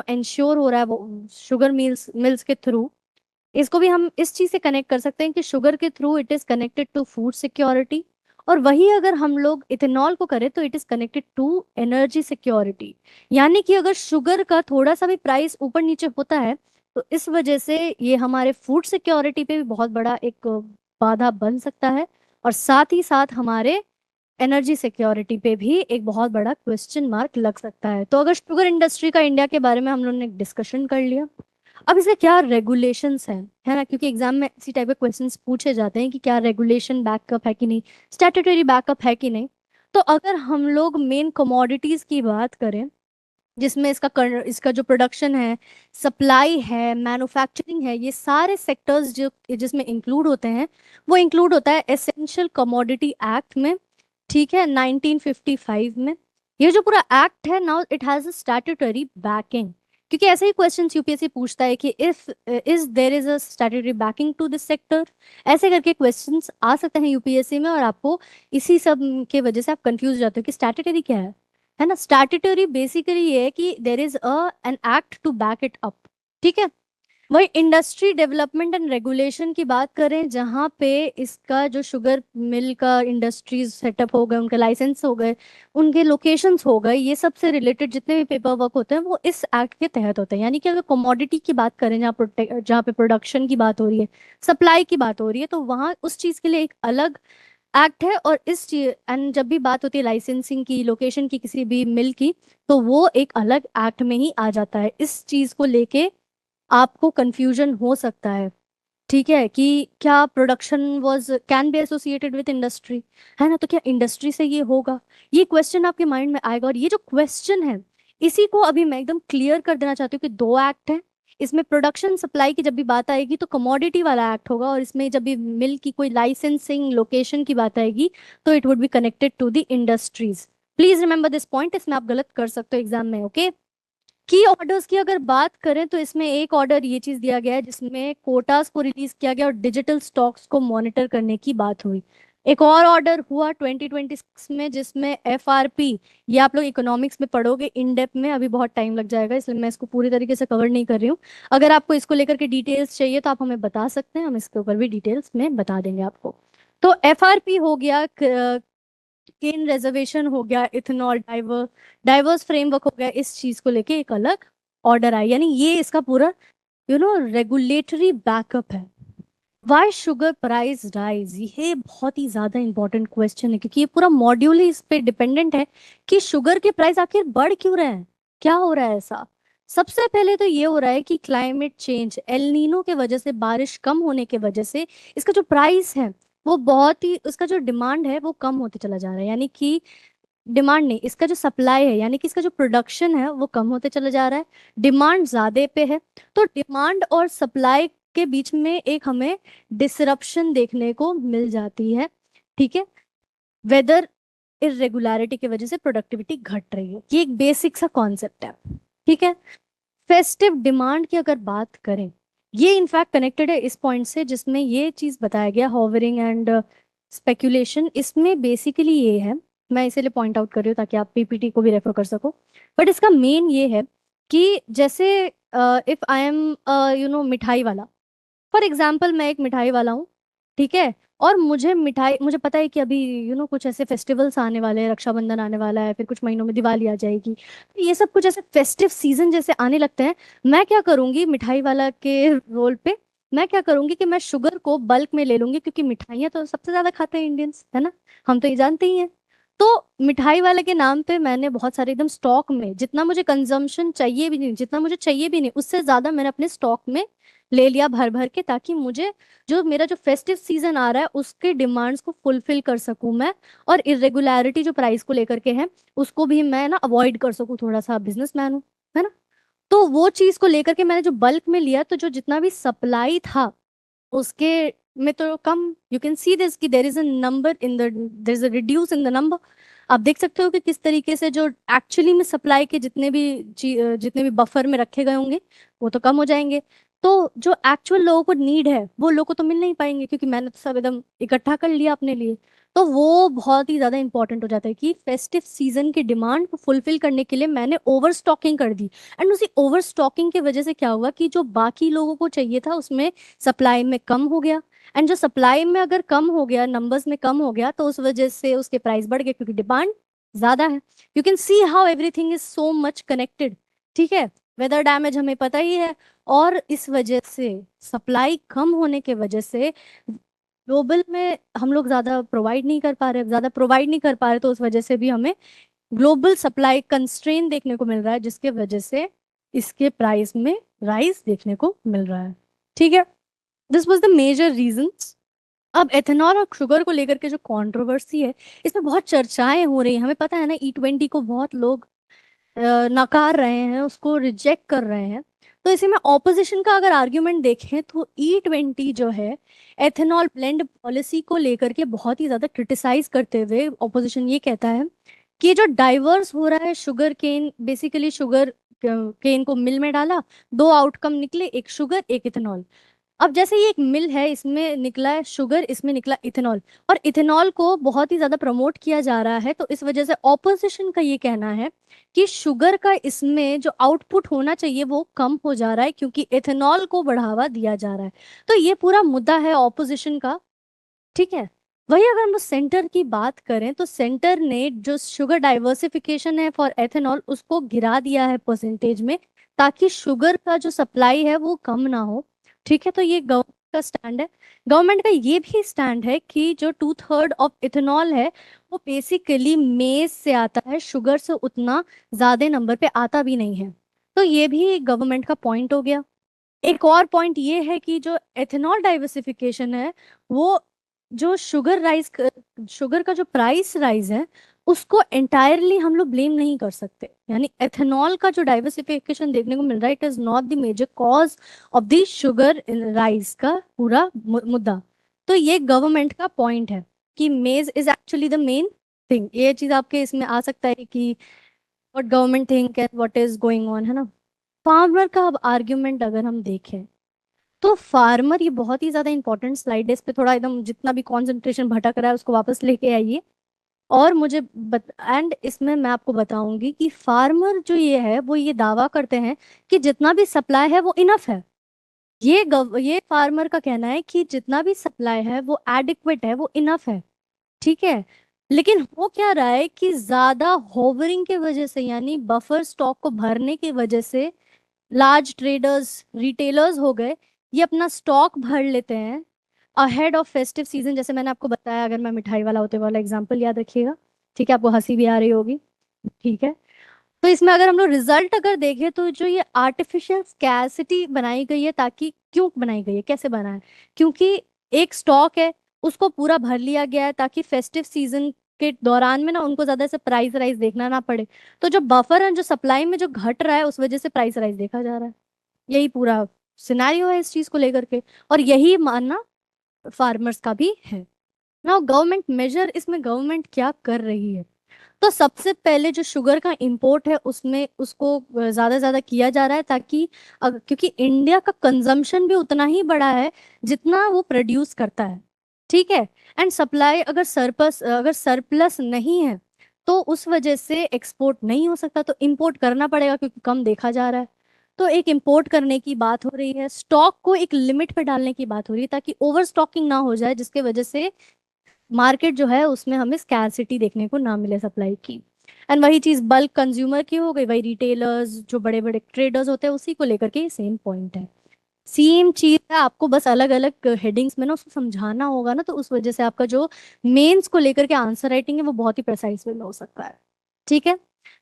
इंश्योर हो रहा है वो शुगर मिल्स मिल्स के थ्रू, इसको भी हम इस चीज से कनेक्ट कर सकते हैं कि शुगर के through it is connected to food security. और वही अगर हम लोग इथेनॉल को करें तो it is connected to energy security. यानी कि अगर शुगर का थोड़ा सा भी प्राइस ऊपर नीचे होता है तो इस वजह से ये हमारे फूड सिक्योरिटी पे भी बहुत बड़ा एक बाधा बन सकता है, और साथ ही साथ हमारे एनर्जी सिक्योरिटी पे भी एक बहुत बड़ा क्वेश्चन मार्क लग सकता है। तो अगर शुगर इंडस्ट्री का इंडिया के बारे में हम लोगों ने डिस्कशन कर लिया, अब इसके क्या रेगुलेशंस हैं, है ना, क्योंकि एग्जाम में इसी टाइप के क्वेश्चंस पूछे जाते हैं कि क्या रेगुलेशन बैकअप है कि नहीं, स्टैट्यूटरी बैकअप है कि नहीं। तो अगर हम लोग मेन कमोडिटीज की बात करें जिसमें इसका जो प्रोडक्शन है, सप्लाई है, मैन्युफैक्चरिंग है, ये सारे सेक्टर्स जो जिसमें इंक्लूड होते हैं, वो इंक्लूड होता है एसेंशियल कमोडिटी एक्ट में। ठीक है, 1955 में। ये जो पूरा एक्ट है now it has a statutory backing, क्योंकि ऐसे ही क्वेश्चंस यूपीएससी पूछता है कि if is there is a statutory backing to this sector, ऐसे करके क्वेश्चंस आ सकते हैं यूपीएससी में। और आपको इसी सब के वजह से आप कंफ्यूज हो जाते हो कि स्टैट्यूटरी क्या है ना। स्टैट्यूटरी बेसिकली ये है कि there is a an act to back it up. ठीक है। वही इंडस्ट्री डेवलपमेंट एंड रेगुलेशन की बात करें, जहाँ पे इसका जो शुगर मिल का इंडस्ट्रीज सेटअप हो गए, उनके लाइसेंस हो गए, उनके लोकेशंस हो गए, ये सब से रिलेटेड जितने भी पेपर वर्क होते हैं वो इस एक्ट के तहत होते हैं। यानी कि अगर कमोडिटी की बात करें, जहाँ पे प्रोडक्शन की बात हो रही है, सप्लाई की बात हो रही है, तो वहाँ उस चीज के लिए एक अलग एक्ट है। और इस चीज एंड जब भी बात होती है लाइसेंसिंग की, लोकेशन की, किसी भी मिल की, तो वो एक अलग एक्ट में ही आ जाता है। इस चीज को लेके आपको कंफ्यूजन हो सकता है, ठीक है, कि क्या production was can be associated with industry, है ना, तो क्या इंडस्ट्री से ये होगा, ये क्वेश्चन आपके माइंड में आएगा। और ये जो क्वेश्चन है इसी को अभी मैं एकदम क्लियर कर देना चाहती हूँ कि दो एक्ट है। इसमें प्रोडक्शन सप्लाई की जब भी बात आएगी तो कमोडिटी वाला एक्ट होगा, और इसमें जब भी मिल की कोई लाइसेंसिंग लोकेशन की बात आएगी तो it would be connected to the industries. Please remember this point, इसमें आप गलत कर सकते हो एग्जाम में। ओके। की ऑर्डर्स की अगर बात करें तो इसमें एक ऑर्डर ये चीज दिया गया है जिसमें कोटास को रिलीज किया गया और डिजिटल स्टॉक्स को मॉनिटर करने की बात हुई। एक और ऑर्डर हुआ 2026 में जिसमें एफआरपी, ये आप लोग इकोनॉमिक्स में पढ़ोगे इन डेप्थ में, अभी बहुत टाइम लग जाएगा इसलिए मैं इसको पूरी तरीके से कवर नहीं कर रही हूँ। अगर आपको इसको लेकर के डिटेल्स चाहिए तो आप हमें बता सकते हैं, हम इसके ऊपर भी डिटेल्स में बता देंगे आपको। तो एफआरपी हो गया, केन रिजर्वेशन हो गया, इथेनॉल डाइवर्स फ्रेमवर्क हो गया, इस चीज को लेके एक अलग ऑर्डर आई। यानी ये इसका पूरा रेगुलेटरी बैकअप है। वाई शुगर प्राइस राइज, ये बहुत ही ज्यादा इंपॉर्टेंट क्वेश्चन है क्योंकि ये पूरा मॉड्यूल ही इस पे डिपेंडेंट है कि शुगर के प्राइस आखिर बढ़ क्यों रहे हैं, क्या हो रहा है ऐसा। सबसे पहले तो ये हो रहा है कि क्लाइमेट चेंज, एल नीनो के वजह से, बारिश कम होने के वजह से इसका जो प्राइस है वो बहुत ही, उसका जो डिमांड है वो कम होते चला जा रहा है। यानी कि डिमांड नहीं, इसका जो सप्लाई है यानी कि इसका जो प्रोडक्शन है वो कम होते चला जा रहा है, डिमांड ज्यादा पे है। तो डिमांड और सप्लाई के बीच में एक हमें डिसरप्शन देखने को मिल जाती है। ठीक है। वेदर इरेगुलरिटी की वजह से प्रोडक्टिविटी घट रही है, ये एक बेसिक सा कॉन्सेप्ट है। ठीक है। फेस्टिव डिमांड की अगर बात करें, ये इनफैक्ट कनेक्टेड है इस पॉइंट से जिसमें ये चीज बताया गया, होवरिंग एंड स्पेकुलेशन, इसमें बेसिकली ये है, मैं इसीलिए पॉइंट आउट कर रही हूँ ताकि आप पीपीटी को भी रेफर कर सको। बट इसका मेन ये है कि जैसे इफ आई एम मिठाई वाला, फॉर एग्जाम्पल मैं एक मिठाई वाला हूँ, ठीक है, और मुझे पता है कि अभी कुछ ऐसे फेस्टिवल्स आने वाले हैं, रक्षाबंधन आने वाला है, फिर कुछ महीनों में दिवाली आ जाएगी, तो ये सब कुछ ऐसे फेस्टिव सीजन जैसे आने लगते हैं। मैं क्या करूंगी मिठाई वाला के रोल पे, मैं क्या करूंगी कि मैं शुगर को बल्क में ले लूंगी, क्योंकि मिठाइयाँ तो सबसे ज्यादा खाते हैं इंडियंस, है ना, हम तो ये जानते ही हैं। तो मिठाई वाले के नाम पे मैंने बहुत सारे एकदम स्टॉक में, जितना मुझे कंजम्पशन चाहिए भी नहीं, जितना मुझे चाहिए भी नहीं, उससे ज्यादा मैंने अपने स्टॉक में ले लिया भर भर के, ताकि मुझे जो मेरा जो फेस्टिव सीजन आ रहा है उसके डिमांड्स को फुलफिल कर सकूं मैं, और इरेगुलरिटी जो प्राइस को लेकर के है उसको भी मैं ना अवॉइड कर सकूं, थोड़ा सा बिजनेसमैन हूं, है ना। तो वो चीज को लेकर के मैंने जो बल्क में लिया, तो जो जितना भी सप्लाई था उसके में तो कम, यू कैन सी दिस कि there is a number in the, there is a reduce in the number. आप देख सकते हो कि किस तरीके से जो एक्चुअली में सप्लाई के जितने भी बफर में रखे गए होंगे वो तो कम हो जाएंगे। तो जो एक्चुअल लोगों को नीड है वो लोगों को तो मिल नहीं पाएंगे, क्योंकि मैंने तो सब एकदम इकट्ठा कर लिया अपने लिए। तो वो बहुत ही ज्यादा इंपॉर्टेंट हो जाता है कि फेस्टिव सीजन की डिमांड को फुलफिल करने के लिए मैंने ओवर स्टॉकिंग कर दी। एंड उसी ओवर स्टॉकिंग की वजह से क्या हुआ कि जो बाकी लोगों को चाहिए था उसमें सप्लाई में कम हो गया। एंड जो सप्लाई में अगर कम हो गया, नंबर्स में कम हो गया, तो उस वजह से उसके प्राइस बढ़ गए क्योंकि डिमांड ज्यादा है। You can see how everything is so much connected. ठीक है। वेदर डैमेज हमें पता ही है। और इस वजह से सप्लाई कम होने के वजह से ग्लोबल में हम लोग ज्यादा प्रोवाइड नहीं कर पा रहे, ज्यादा प्रोवाइड नहीं कर पा रहे, तो उस वजह से भी हमें ग्लोबल सप्लाई कंस्ट्रेन देखने को मिल रहा है, जिसके वजह से इसके प्राइस में राइज देखने को मिल रहा है। ठीक है। This was the major reasons. अब एथेनॉल और शुगर को लेकर के जो कंट्रोवर्सी है, इसमें बहुत चर्चाएं हो रही हैं। हमें पता है ना, E20 को बहुत लोग नकार रहे हैं, उसको रिजेक्ट कर रहे हैं। तो इसी में ऑपोजिशन का अगर आर्ग्यूमेंट देखें तो E20 जो है एथेनॉल ब्लेंड पॉलिसी को लेकर के बहुत ही ज्यादा क्रिटिसाइज करते हुए ऑपोजिशन ये कहता है कि जो डाइवर्स हो रहा है sugar cane, basically sugar cane को मिल में डाला, दो आउटकम निकले, एक शुगर एक इथेनॉल। अब जैसे ये एक मिल है, इसमें निकला है शुगर, इसमें निकला इथेनॉल, और इथेनॉल को बहुत ही ज्यादा प्रमोट किया जा रहा है। तो इस वजह से ऑपोजिशन का ये कहना है कि शुगर का इसमें जो आउटपुट होना चाहिए वो कम हो जा रहा है क्योंकि इथेनॉल को बढ़ावा दिया जा रहा है। तो ये पूरा मुद्दा है ऑपोजिशन का। ठीक है। वही अगर हम सेंटर की बात करें तो सेंटर ने जो शुगर डाइवर्सिफिकेशन है फॉर एथेनॉल उसको गिरा दिया है परसेंटेज में, ताकि शुगर का जो सप्लाई है वो कम ना हो। ठीक है। तो ये गवर्नमेंट का स्टैंड है। गवर्नमेंट का ये भी स्टैंड है कि जो 2/3 ऑफ इथेनॉल है वो बेसिकली मेज से आता है, शुगर से उतना ज्यादा नंबर पे आता भी नहीं है। तो ये भी गवर्नमेंट का पॉइंट हो गया। एक और पॉइंट ये है कि जो एथेनॉल डाइवर्सिफिकेशन है वो जो शुगर का जो प्राइस राइज है उसको एंटायरली हम लोग ब्लेम नहीं कर सकते। यानी एथेनॉल का जो डाइवर्सिफिकेशन देखने को मिल रहा है, it is not the major cause of the sugar rise का पूरा मुद्दा। तो ये गवर्नमेंट का पॉइंट है कि मेज is actually the main thing. ये चीज आपके इसमें आ सकता है कि what government think and what is going on, है ना। फार्मर का अब आर्ग्यूमेंट अगर हम देखें तो फार्मर, ये बहुत ही ज्यादा इंपॉर्टेंट स्लाइड है, इस पे थोड़ा एकदम जितना भी कंसंट्रेशन भटक रहा है उसको वापस लेके आइए। और एंड इसमें मैं आपको बताऊंगी कि फार्मर जो ये है वो ये दावा करते हैं कि जितना भी सप्लाई है वो इनफ है। ये फार्मर का कहना है कि जितना भी सप्लाई है वो एडिक्वेट है, वो इनफ है। ठीक है। लेकिन हो क्या रहा है कि ज्यादा होवरिंग की वजह से, यानी बफर स्टॉक को भरने की वजह से, लार्ज ट्रेडर्स, रिटेलर्स हो गए, ये अपना स्टॉक भर लेते हैं अहेड ऑफ फेस्टिव सीजन। जैसे मैंने आपको बताया, अगर मैं मिठाई वाला होते वाला एग्जांपल याद रखिएगा। ठीक है। आपको हंसी भी आ रही होगी। ठीक है। तो इसमें अगर हम लोग रिजल्ट अगर देखें तो जो ये आर्टिफिशियल स्कैरसिटी बनाई गई है, ताकि क्यों बनाई गई है, कैसे बना है, क्योंकि एक स्टॉक है उसको पूरा भर लिया गया है ताकि फेस्टिव सीजन के दौरान में ना उनको ज्यादा से प्राइस राइज देखना ना पड़े। तो जो बफर है, जो सप्लाई में जो घट रहा है, उस वजह से प्राइस राइज देखा जा रहा है। यही पूरा सिनेरियो है इस चीज को लेकर के, और यही मानना फार्मर्स का भी है। ना गवर्नमेंट मेजर, इसमें गवर्नमेंट क्या कर रही है। तो सबसे पहले जो शुगर का इंपोर्ट है उसमें उसको ज्यादा किया जा रहा है, ताकि क्योंकि इंडिया का कंजम्पशन भी उतना ही बड़ा है जितना वो प्रोड्यूस करता है। ठीक है। एंड सप्लाई अगर सरप्लस नहीं है तो उस वजह से एक्सपोर्ट नहीं हो सकता, तो इंपोर्ट करना पड़ेगा क्योंकि कम देखा जा रहा है। तो एक इंपोर्ट करने की बात हो रही है, स्टॉक को एक लिमिट पे डालने की बात हो रही है ताकि ओवर स्टॉकिंग ना हो जाए, जिसके वजह से मार्केट जो है उसमें हमें स्कैरसिटी देखने को ना मिले सप्लाई की। एंड वही चीज बल्क कंज्यूमर की हो गई, वही रिटेलर्स जो बड़े बड़े ट्रेडर्स होते हैं उसी को लेकर के सेम पॉइंट है। सेम चीज है, आपको बस अलग अलग हेडिंग्स में ना उसको समझाना होगा ना, तो उस वजह से आपका जो मेंस को लेकर के आंसर राइटिंग है वो बहुत ही प्रेसाइज वे में हो सकता है। ठीक है।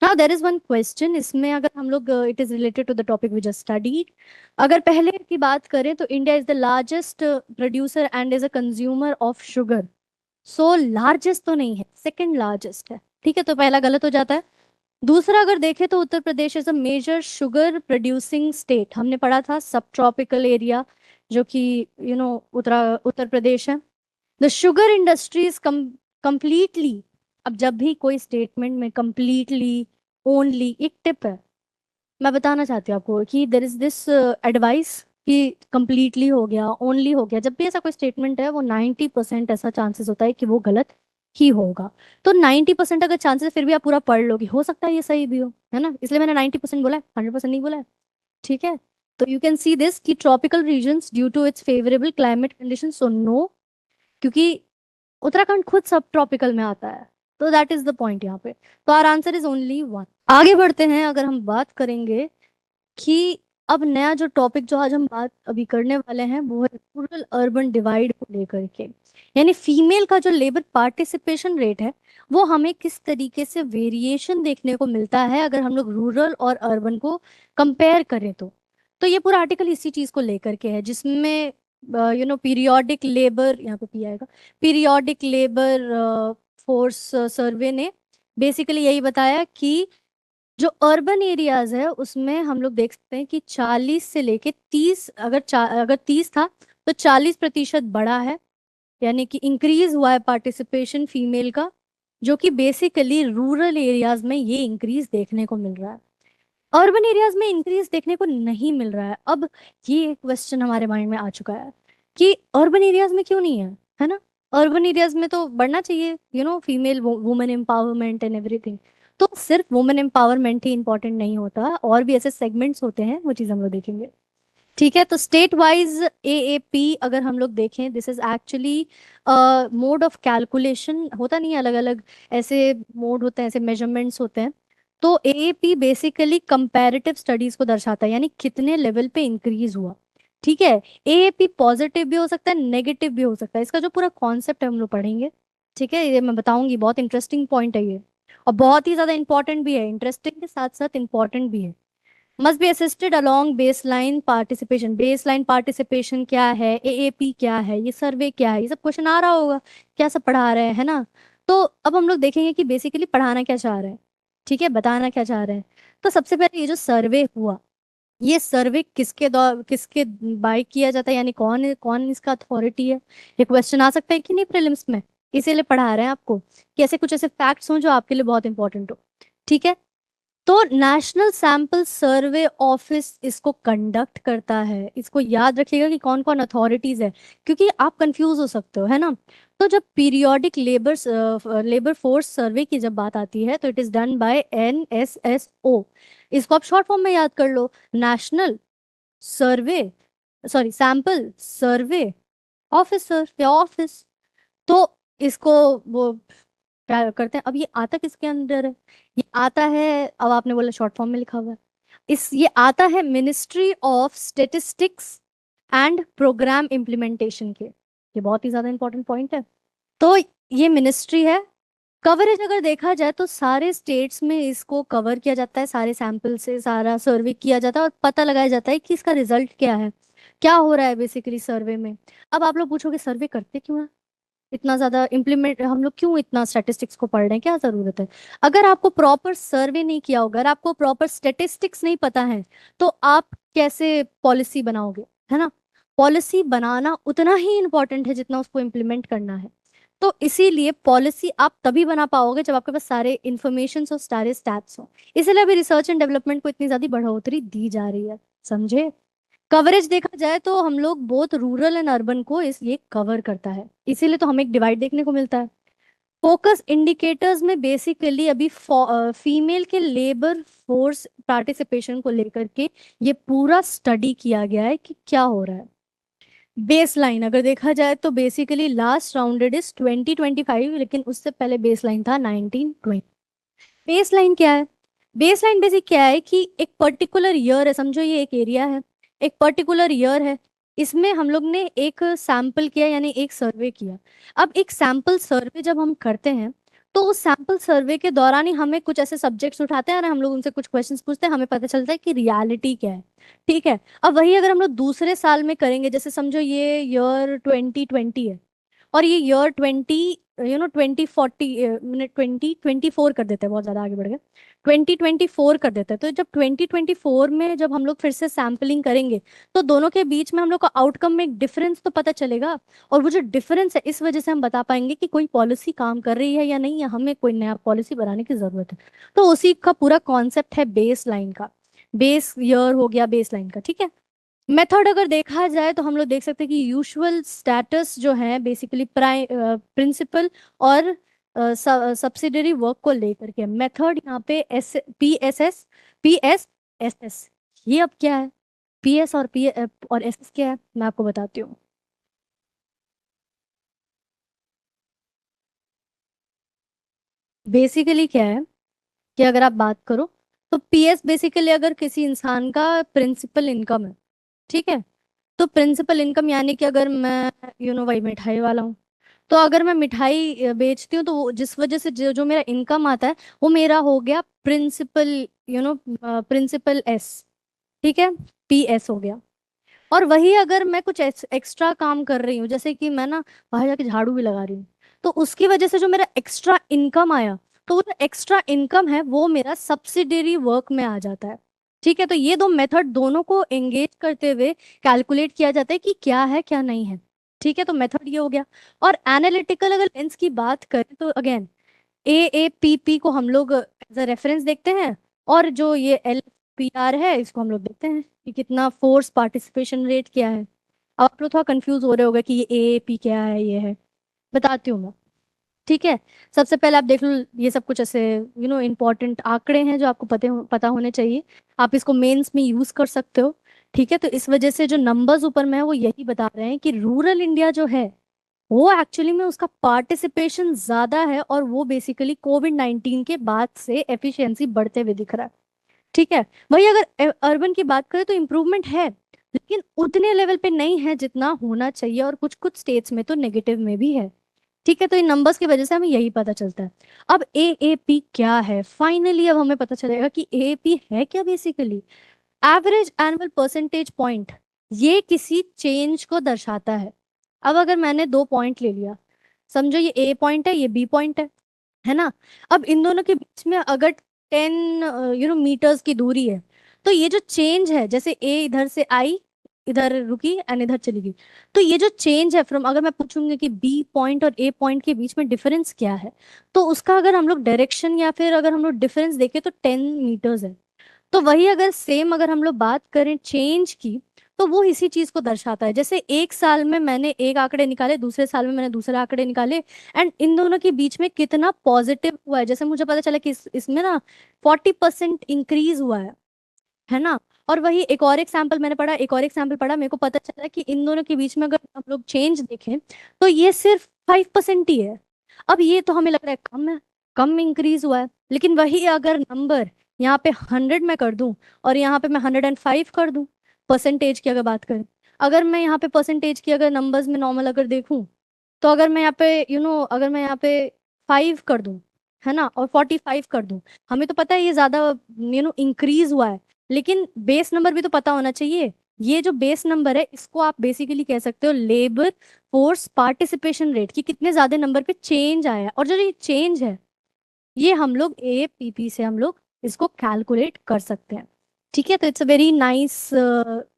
Now there is one question इसमें, अगर हम लोग it is related to the topic we just studied. अगर पहले की बात करें तो India is the largest producer and is a consumer of sugar. So largest तो नहीं है, सेकंड लार्जेस्ट है। ठीक है। तो पहला गलत हो जाता है। दूसरा अगर देखें तो Uttar Pradesh is a major sugar producing state. हमने पढ़ा था सब ट्रॉपिकल एरिया जो कि उत्तर उत्तर प्रदेश है। The sugar industry is completely, अब जब भी कोई स्टेटमेंट में कंप्लीटली, ओनली, एक टिप है, मैं बताना चाहती हूँ आपको कि देर इज दिस एडवाइस कि कंप्लीटली हो गया, ओनली हो गया, जब भी ऐसा कोई स्टेटमेंट है वो 90% ऐसा चांसेस होता है कि वो गलत ही होगा। तो 90% अगर चांसेस फिर भी आप पूरा पढ़ लोगे, हो सकता है ये सही भी हो, है ना, इसलिए मैंने 90% बोला है, 100% नहीं बोला है। ठीक है। तो यू कैन सी दिस कि tropical regions due to its favourable climate condition, so no, क्योंकि उत्तराखंड खुद सब ट्रॉपिकल में आता है। तो दैट इज द पॉइंट यहाँ पे। तो our answer is only one. आगे बढ़ते हैं, अगर हम बात करेंगे कि अब नया जो टॉपिक जो आज हम बात अभी करने वाले हैं वो है रूरल अर्बन डिवाइड को लेकर के, यानी फीमेल का जो लेबर पार्टिसिपेशन रेट है वो हमें किस तरीके से वेरिएशन देखने को मिलता है अगर हम लोग रूरल और अर्बन को कंपेयर करें तो ये पूरा आर्टिकल इसी चीज को लेकर के है, जिसमें पीरियोडिक लेबर, यहाँ पे पी आएगा, पीरियोडिक लेबर फोर्स सर्वे ने बेसिकली यही बताया कि जो अर्बन एरियाज है उसमें हम लोग देख सकते हैं कि 40 से लेके 30, अगर 30 था तो 40% बढ़ा है, यानी कि इंक्रीज हुआ है पार्टिसिपेशन फीमेल का, जो कि बेसिकली रूरल एरियाज में ये इंक्रीज देखने को मिल रहा है। अर्बन एरियाज में इंक्रीज देखने को नहीं मिल रहा है। अब ये क्वेश्चन हमारे माइंड में आ चुका है कि अर्बन एरियाज में क्यों नहीं है ना? अर्बन एरियाज में तो बढ़ना चाहिए, female women empowerment and everything. तो सिर्फ वुमेन एम्पावरमेंट ही इंपॉर्टेंट नहीं होता, और भी ऐसे सेगमेंट्स होते हैं, वो चीज हम लोग देखेंगे। ठीक है। तो स्टेट वाइज एएपी अगर हम लोग देखें, this is actually mode of calculation, होता नहीं है, अलग अलग ऐसे मोड होते हैं, ऐसे मेजरमेंट्स होते हैं। तो एएपी बेसिकली कंपैरेटिव स्टडीज को दर्शाता है, यानी कितने लेवल पे इंक्रीज हुआ। ठीक है। एएपी पॉजिटिव भी हो सकता है, नेगेटिव भी हो सकता है, इसका जो पूरा कॉन्सेप्ट है हम लोग पढ़ेंगे। ठीक है, ये मैं बताऊंगी, बहुत इंटरेस्टिंग पॉइंट है ये, और बहुत ही ज्यादा इंपॉर्टेंट भी है, इंटरेस्टिंग के साथ साथ इंपॉर्टेंट भी है। Must be assisted along baseline participation. Baseline participation क्या है, एएपी क्या है, ये सर्वे क्या है, ये सब क्वेश्चन आ रहा होगा, क्या सब पढ़ा रहे हैं, है ना? तो अब हम लोग देखेंगे कि बेसिकली पढ़ाना क्या चाह रहे हैं, ठीक है, बताना क्या चाह रहे हैं। तो सबसे पहले ये जो सर्वे हुआ, ये सर्वे किसके दौर किसके बाय किया जाता है, यानी कौन कौन इसका अथॉरिटी है, ये क्वेश्चन आ सकता है कि नहीं प्रीलिम्स में। इसीलिए पढ़ा रहे हैं आपको कि ऐसे कुछ ऐसे फैक्ट्स हों जो आपके लिए बहुत इंपॉर्टेंट हो। ठीक है। तो नेशनल सैंपल सर्वे ऑफिस इसको कंडक्ट करता है, इसको याद रखिएगा कि कौन कौन अथॉरिटीज है, क्योंकि आप कंफ्यूज हो सकते हो, है ना? तो जब पीरियोडिक लेबर फोर्स सर्वे की जब बात आती है तो it is done by NSSO। इसको आप शॉर्ट फॉर्म में याद कर लो, नेशनल सर्वे, सॉरी सैंपल सर्वे ऑफिसर या ऑफिस। तो इसको वो क्या करते हैं, अब ये आता किसके अंदर है? ये आता है, अब आपने बोला शॉर्ट फॉर्म में लिखा हुआ है, ये आता है ministry of statistics and programme implementation के। ये बहुत ही ज्यादा इंपॉर्टेंट पॉइंट है। तो ये मिनिस्ट्री है। कवरेज अगर देखा जाए तो सारे स्टेट्स में इसको कवर किया जाता है, सारे सैंपल से सारा सर्वे किया जाता है और पता लगाया जाता है कि इसका रिजल्ट क्या है, क्या हो रहा है बेसिकली सर्वे में। अब आप लोग पूछोगे सर्वे करते क्यों है, इतना ज्यादा इम्प्लीमेंट हम लोग क्यों इतना स्टैटिस्टिक्स को पढ़ रहे हैं, क्या जरूरत है? अगर आपको प्रॉपर सर्वे नहीं किया होगा, अगर आपको प्रॉपर स्टैटिस्टिक्स नहीं पता है, तो आप कैसे पॉलिसी बनाओगे, है ना? पॉलिसी बनाना उतना ही इम्पोर्टेंट है जितना उसको इम्प्लीमेंट करना है। तो इसीलिए पॉलिसी आप तभी बना पाओगे जब आपके पास सारे इन्फॉर्मेशन और सारे स्टैट्स हो। इसीलिए अभी रिसर्च एंड डेवलपमेंट को इतनी ज्यादा बढ़ोतरी दी जा रही है, समझे? कवरेज देखा जाए तो हम लोग बोथ रूरल एंड अर्बन को इस ये कवर करता है, इसीलिए तो हमें एक डिवाइड देखने को मिलता है। फोकस इंडिकेटर्स में बेसिकली अभी फीमेल के लेबर फोर्स पार्टिसिपेशन को लेकर के ये पूरा स्टडी किया गया है कि क्या हो रहा है। बेसलाइन अगर देखा जाए तो बेसिकली लास्ट राउंडेड इज 2025, लेकिन उससे पहले बेसलाइन था 1920। बेसलाइन क्या है? बेसलाइन बेसिक क्या है कि एक पर्टिकुलर ईयर है, समझो ये एक एरिया है, एक पर्टिकुलर ईयर है, इसमें हम लोग ने एक सैंपल किया, यानी एक सर्वे किया। अब एक सैंपल सर्वे जब हम करते हैं तो उस सैंपल सर्वे के दौरान ही हमें कुछ ऐसे सब्जेक्ट्स उठाते हैं और हम लोग उनसे कुछ क्वेश्चंस पूछते हैं, हमें पता चलता है कि रियलिटी क्या है। ठीक है। अब वही अगर हम लोग दूसरे साल में करेंगे, जैसे समझो ये ईयर 2020 है और ये ईयर 2024 कर देते हैं, बहुत ज्यादा आगे बढ़ गए, 2024 कर देते हैं। तो जब 2024 में जब हम लोग फिर से सैम्पलिंग करेंगे तो दोनों के बीच में हम लोग को आउटकम में एक डिफरेंस तो पता चलेगा, और वो जो डिफरेंस है इस वजह से हम बता पाएंगे कि कोई पॉलिसी काम कर रही है या नहीं, या हमें कोई नया पॉलिसी बनाने की जरूरत है। तो उसी का पूरा कॉन्सेप्ट है बेस लाइन का, बेस ईयर हो गया बेस लाइन का। ठीक है। मेथड अगर देखा जाए तो हम लोग देख सकते हैं कि यूजुअल स्टेटस जो है बेसिकली प्रिंसिपल और सब्सिडरी वर्क को लेकर के मेथड यहाँ पे पी एस एस ये अब क्या है? पी एस और एस एस क्या है, मैं आपको बताती हूँ। बेसिकली क्या है कि अगर आप बात करो तो पीएस बेसिकली अगर किसी इंसान का प्रिंसिपल इनकम है, ठीक है, तो प्रिंसिपल इनकम यानी कि अगर मैं वही मिठाई वाला हूँ, तो अगर मैं मिठाई बेचती हूँ तो जिस वजह से जो जो मेरा इनकम आता है वो मेरा हो गया प्रिंसिपल, प्रिंसिपल एस, ठीक है, पी एस हो गया। और वही अगर मैं कुछ एक्स्ट्रा काम कर रही हूँ, जैसे कि मैं ना बाहर जाके झाड़ू भी लगा रही हूँ, तो उसकी वजह से जो मेरा एक्स्ट्रा इनकम आया, तो वो जो एक्स्ट्रा इनकम है वो मेरा सब्सिडरी वर्क में आ जाता है। ठीक है, तो ये दो मेथड दोनों को एंगेज करते हुए कैलकुलेट किया जाता है कि क्या है क्या नहीं है। ठीक है, तो मेथड ये हो गया। और एनालिटिकल अगर लेंस की बात करें तो अगेन AAPP को हम लोग एज अ रेफरेंस देखते हैं, और जो ये LPR है इसको हम लोग देखते हैं कि कितना फोर्स पार्टिसिपेशन रेट क्या है। अब आप लोग थोड़ा कंफ्यूज हो रहे होगे कि ये AAP क्या है, ये है, बताती हूँ मैं। ठीक है, सबसे पहले आप देख लो, ये सब कुछ ऐसे इंपॉर्टेंट आंकड़े हैं जो आपको पता होने चाहिए। आप इसको मेंस में यूज कर सकते हो। ठीक है, तो इस वजह से जो नंबर्स ऊपर में है वो यही बता रहे हैं कि रूरल इंडिया जो है वो एक्चुअली में उसका पार्टिसिपेशन ज्यादा है, और वो बेसिकली कोविड 19 के बाद से एफिशिएंसी बढ़ते हुए दिख रहा है। ठीक है, वही अगर अर्बन की बात करें तो इम्प्रूवमेंट है, लेकिन उतने लेवल पे नहीं है जितना होना चाहिए, और कुछ कुछ स्टेट्स में तो नेगेटिव में भी है। ठीक है, तो इन नंबर्स की वजह से हमें यही पता चलता है। अब AAP क्या है, फाइनली अब हमें पता चलेगा कि AAP है क्या basically. Average annual percentage point, ये किसी चेंज को दर्शाता है। अब अगर मैंने दो पॉइंट ले लिया, समझो ये A पॉइंट है, ये B पॉइंट है ना। अब इन दोनों के बीच में अगर 10 मीटर्स की दूरी है, तो ये जो चेंज है, जैसे A इधर से आई, इधर रुकी एंड इधर चली गई, तो ये जो चेंज है फ्रॉम, अगर मैं पूछूंगी कि B पॉइंट और A पॉइंट के बीच में डिफरेंस क्या है, तो उसका अगर हम लोग डायरेक्शन या फिर अगर हम लोग डिफरेंस देखें तो 10 मीटर्स है। तो वही अगर सेम अगर हम लोग बात करें चेंज की, तो वो इसी चीज को दर्शाता है। जैसे एक साल में मैंने एक आंकड़े निकाले, दूसरे साल में मैंने दूसरे आंकड़े निकाले, एंड इन दोनों के बीच में कितना पॉजिटिव हुआ है। जैसे मुझे पता चला कि इसमें ना 40% इंक्रीज हुआ है ना। और वही एक और एग्जाम्पल मैंने पढ़ा, एक और एग्जाम्पल पढ़ा, मेरे को पता चला कि इन दोनों के बीच में अगर हम लोग चेंज देखें तो ये सिर्फ 5% ही है। अब ये तो हमें लग रहा है कम है, कम इंक्रीज हुआ है, लेकिन वही अगर नंबर यहाँ पे 100 में कर दूं और यहाँ पे मैं 105 कर दूं, परसेंटेज की अगर बात करें, अगर मैं यहाँ पे परसेंटेज की अगर नंबर्स में नॉर्मल अगर देखूं, तो अगर मैं यहाँ पे अगर मैं यहाँ पे 5 कर दूं, है ना, और 45 कर दूं, हमें तो पता है ये ज्यादा इंक्रीज हुआ है, लेकिन बेस नंबर भी तो पता होना चाहिए। ये जो बेस नंबर है इसको आप बेसिकली कह सकते हो लेबर फोर्स पार्टिसिपेशन रेट, की कितने ज्यादा नंबर पे चेंज आया है। और जो ये चेंज है ये हम लोग APP से हम लोग इसको कैलकुलेट कर सकते हैं। ठीक है, तो इट्स अ वेरी नाइस,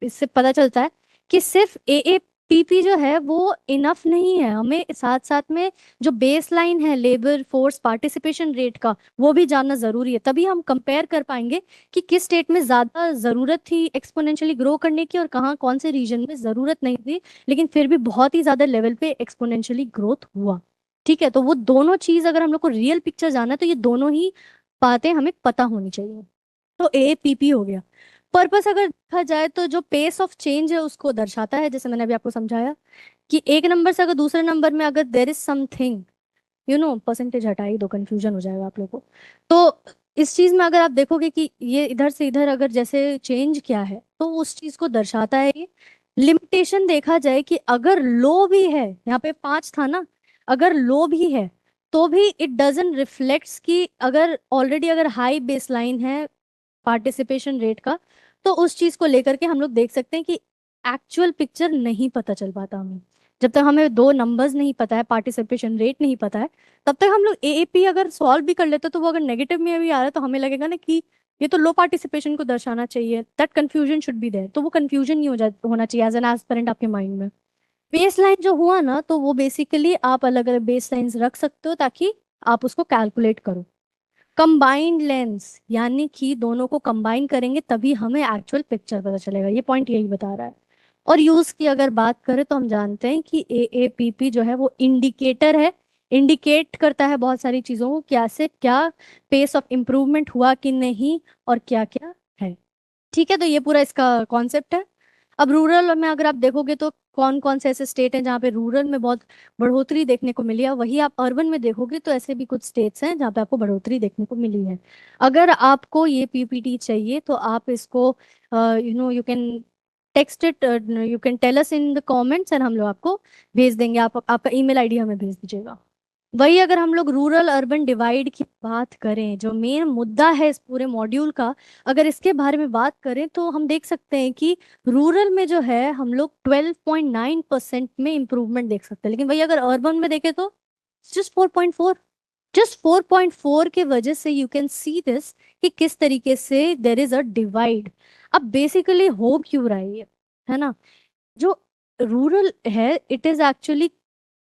इससे पता चलता है कि सिर्फ AAPP जो है वो इनफ नहीं है, हमें साथ साथ में जो बेस लाइन है लेबर फोर्स पार्टिसिपेशन रेट का वो भी जानना जरूरी है। तभी हम कंपेयर कर पाएंगे कि किस स्टेट में ज्यादा जरूरत थी एक्सपोनेंशियली ग्रो करने की, और कहाँ कौन से रीजन में जरूरत नहीं थी, लेकिन फिर भी बहुत ही ज्यादा लेवल पे एक्सपोनेंशियली ग्रोथ हुआ। ठीक है, तो वो दोनों चीज अगर हम लोग को रियल पिक्चर जाना है तो ये दोनों ही बातें हमें पता होनी चाहिए। तो APP हो गया। पर्पस अगर देखा जाए तो जो पेस ऑफ चेंज है उसको दर्शाता है, जैसे मैंने अभी आपको समझाया कि एक नंबर से अगर दूसरे नंबर में अगर देर इज समथिंग, परसेंटेज हटा ही दो, कंफ्यूजन हो जाएगा आप लोगों को। तो इस चीज में अगर आप देखोगे कि ये इधर से इधर अगर जैसे चेंज किया है तो उस चीज को दर्शाता है ये। लिमिटेशन देखा जाए कि अगर लो भी है, यहाँ पे 5 था ना, अगर लो भी है तो भी इट डजंट रिफ्लेक्ट्स कि अगर ऑलरेडी अगर हाई बेसलाइन है पार्टिसिपेशन रेट का, तो उस चीज को लेकर के हम लोग देख सकते हैं कि एक्चुअल पिक्चर नहीं पता चल पाता हमें। जब तक हमें दो नंबर्स नहीं पता है, पार्टिसिपेशन रेट नहीं पता है, तब तक हम लोग AAP अगर सॉल्व भी कर लेते तो वो अगर नेगेटिव में भी आ रहा है तो हमें लगेगा ना कि ये तो लो पार्टिसिपेशन को दर्शाना चाहिए, that confusion should be there. तो वो कंफ्यूजन नहीं होना चाहिए एज एन एस्पिरेंट आपके माइंड में। बेस लाइन जो हुआ ना, तो वो बेसिकली आप अलग अलग बेस लाइंस रख सकते हो ताकि आप उसको कैलकुलेट करो। कंबाइंड लेंस, यानी कि दोनों को कंबाइन करेंगे तभी हमें एक्चुअल पिक्चर पता चलेगा, ये पॉइंट यही बता रहा है। और यूज की अगर बात करें तो हम जानते हैं कि AAPP जो है वो इंडिकेटर है, इंडिकेट करता है बहुत सारी चीजों को, क्या से क्या पेस ऑफ इम्प्रूवमेंट हुआ कि नहीं और क्या क्या है। ठीक है, तो ये पूरा इसका कॉन्सेप्ट है। अब रूरल में अगर आप देखोगे तो कौन कौन से ऐसे स्टेट हैं जहाँ पे रूरल में बहुत बढ़ोतरी देखने को मिली है, वही आप अर्बन में देखोगे तो ऐसे भी कुछ स्टेट्स हैं जहाँ पे आपको बढ़ोतरी देखने को मिली है। अगर आपको ये PPT चाहिए तो आप इसको you can text it, you can tell us in the comments and हम लोग आपको भेज देंगे, आप आपका ईमेल आईडी हमें भेज दीजिएगा। वही अगर हम लोग रूरल अर्बन डिवाइड की बात करें, जो मेन मुद्दा है इस पूरे मॉड्यूल का, अगर इसके बारे में बात करें तो हम देख सकते हैं कि रूरल में जो है हम लोग 12.9% में इंप्रूवमेंट देख सकते हैं, लेकिन वही अगर अर्बन में देखें तो जस्ट 4.4, जस्ट 4.4 के वजह से यू कैन सी दिस कि किस तरीके से देर इज अ डिवाइड। अब बेसिकली हो क्यों रहा है ये, है ना? जो रूरल है it is actually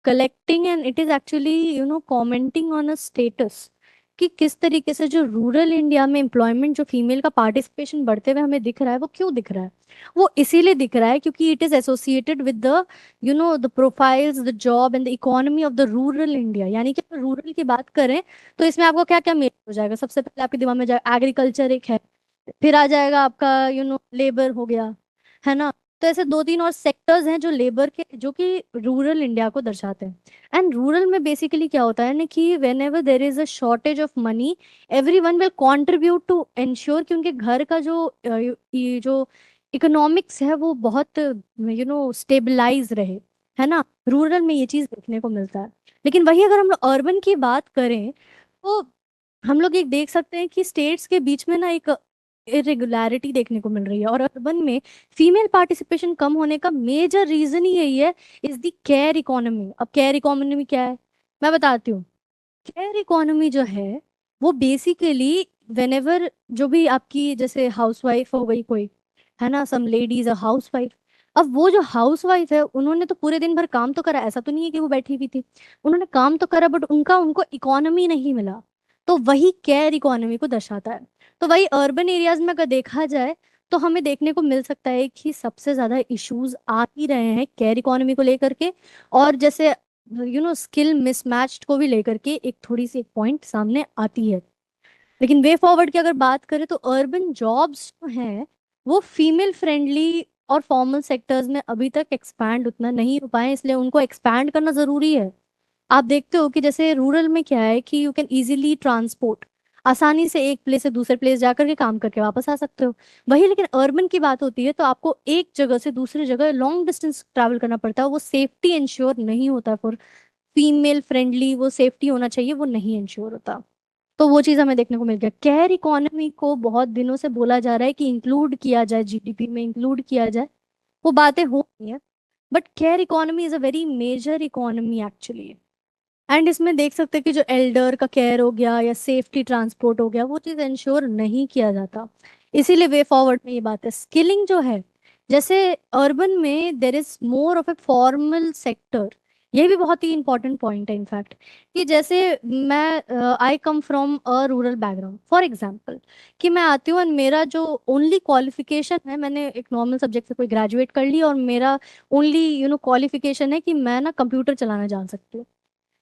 collecting and it is actually commenting on a status कि किस तरीके से जो रूरल इंडिया में एम्प्लॉयमेंट, जो फीमेल का पार्टिसिपेशन बढ़ते हुए हमें दिख रहा है, वो क्यों दिख रहा है? वो इसीलिए दिख रहा है क्योंकि it is associated with the the profiles, the job and the economy of the rural India. यानी कि अगर रूरल की बात करें तो इसमें आपको क्या क्या मेल हो जाएगा? सबसे पहले आपके दिमाग में जाएगा एग्रीकल्चर, एक है, फिर आ जाएगा आपका लेबर हो गया, है ना? तो ऐसे दो तीन और सेक्टर्स हैं जो लेबर के, जो कि रूरल इंडिया को दर्शाते हैं। एंड रूरल में बेसिकली क्या होता है ना कि whenever there is a shortage of money, everyone will contribute to ensure कि उनके घर का जो ये जो इकोनॉमिक्स है वो बहुत स्टेबलाइज रहे, है ना? रूरल में ये चीज देखने को मिलता है। लेकिन वही अगर हम लोग अर्बन की बात करें तो हम लोग एक देख सकते हैं कि स्टेट्स के बीच में ना एक इरेगुलरिटी देखने को मिल रही है। और अर्बन में फीमेल पार्टिसिपेशन कम होने का मेजर रीजन ही यही है, इज द केयर इकोनॉमी। अब केयर इकोनॉमी क्या है मैं बताती हूँ। केयर इकोनॉमी जो है वो बेसिकली वेनेवर, जो भी आपकी जैसे हाउसवाइफ हो गई कोई, है ना, सम लेडीज अ हाउसवाइफ, अब वो जो हाउसवाइफ है उन्होंने तो पूरे दिन भर काम तो करा, ऐसा तो नहीं है कि वो बैठी हुई थी, उन्होंने काम तो करा बट उनका उनको इकोनॉमी नहीं मिला। तो वही केयर इकोनॉमी को दर्शाता है। तो वही अर्बन एरियाज में अगर देखा जाए तो हमें देखने को मिल सकता है कि सबसे ज्यादा इश्यूज आ ही रहे हैं केयर इकोनॉमी को लेकर के। और जैसे स्किल मिसमैच्ड को भी लेकर के एक थोड़ी सी एक पॉइंट सामने आती है। लेकिन वे फॉरवर्ड की अगर बात करें तो अर्बन जॉब्स जो हैं वो फीमेल फ्रेंडली और फॉर्मल सेक्टर्स में अभी तक एक्सपैंड उतना नहीं हो पाए, इसलिए उनको एक्सपैंड करना जरूरी है। आप देखते हो कि जैसे रूरल में क्या है कि यू कैन इजीली ट्रांसपोर्ट, आसानी से एक प्लेस से दूसरे प्लेस जाकर के काम करके वापस आ सकते हो। वही लेकिन अर्बन की बात होती है तो आपको एक जगह से दूसरी जगह लॉन्ग डिस्टेंस ट्रैवल करना पड़ता है, वो सेफ्टी इंश्योर नहीं होता फॉर फीमेल फ्रेंडली, वो सेफ्टी होना चाहिए वो नहीं इंश्योर होता। तो वो चीज हमें देखने को मिल गया। केयर इकोनॉमी को बहुत दिनों से बोला जा रहा है कि इंक्लूड किया जाए, GDP में इंक्लूड किया जाए, वो बातें हो रही हैं। But care economy is a very major economy actually. And इसमें देख सकते हैं कि जो एल्डर का केयर हो गया या सेफ्टी ट्रांसपोर्ट हो गया वो चीज़ इंश्योर नहीं किया जाता। इसीलिए वे फॉरवर्ड में ये बात है। स्किलिंग जो है, जैसे अर्बन में there is more of a formal sector, ये भी बहुत ही इंपॉर्टेंट पॉइंट है इनफैक्ट। कि जैसे मैं I come from a rural background for example, कि मैं आती हूँ और मेरा जो ओनली क्वालिफिकेशन है, मैंने एक नॉर्मल सब्जेक्ट से कोई ग्रेजुएट कर ली और मेरा ओनली क्वालिफिकेशन है कि मैं ना कंप्यूटर चलाना जान सकती हूँ।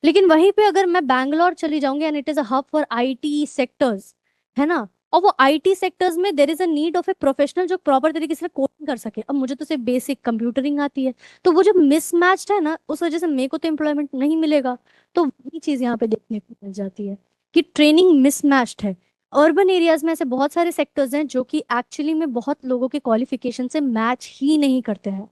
लेकिन वहीं पे अगर मैं बैंगलोर चली जाऊंगी and it is a hub for IT sectors, है ना, और वो IT सेक्टर्स में there is a need of a professional जो प्रॉपर तरीके से कोडिंग कर सके। अब मुझे तो सिर्फ बेसिक कंप्यूटरिंग आती है, तो वो जो मिसमैच्ड है ना उस वजह से मेरे को तो एम्प्लॉयमेंट नहीं मिलेगा। तो वही चीज यहाँ पे देखने को मिल जाती है कि ट्रेनिंग मिसमैच्ड है। अर्बन एरियाज में ऐसे बहुत सारे सेक्टर्स हैं जो कि एक्चुअली में बहुत लोगों के क्वालिफिकेशन से मैच ही नहीं करते हैं।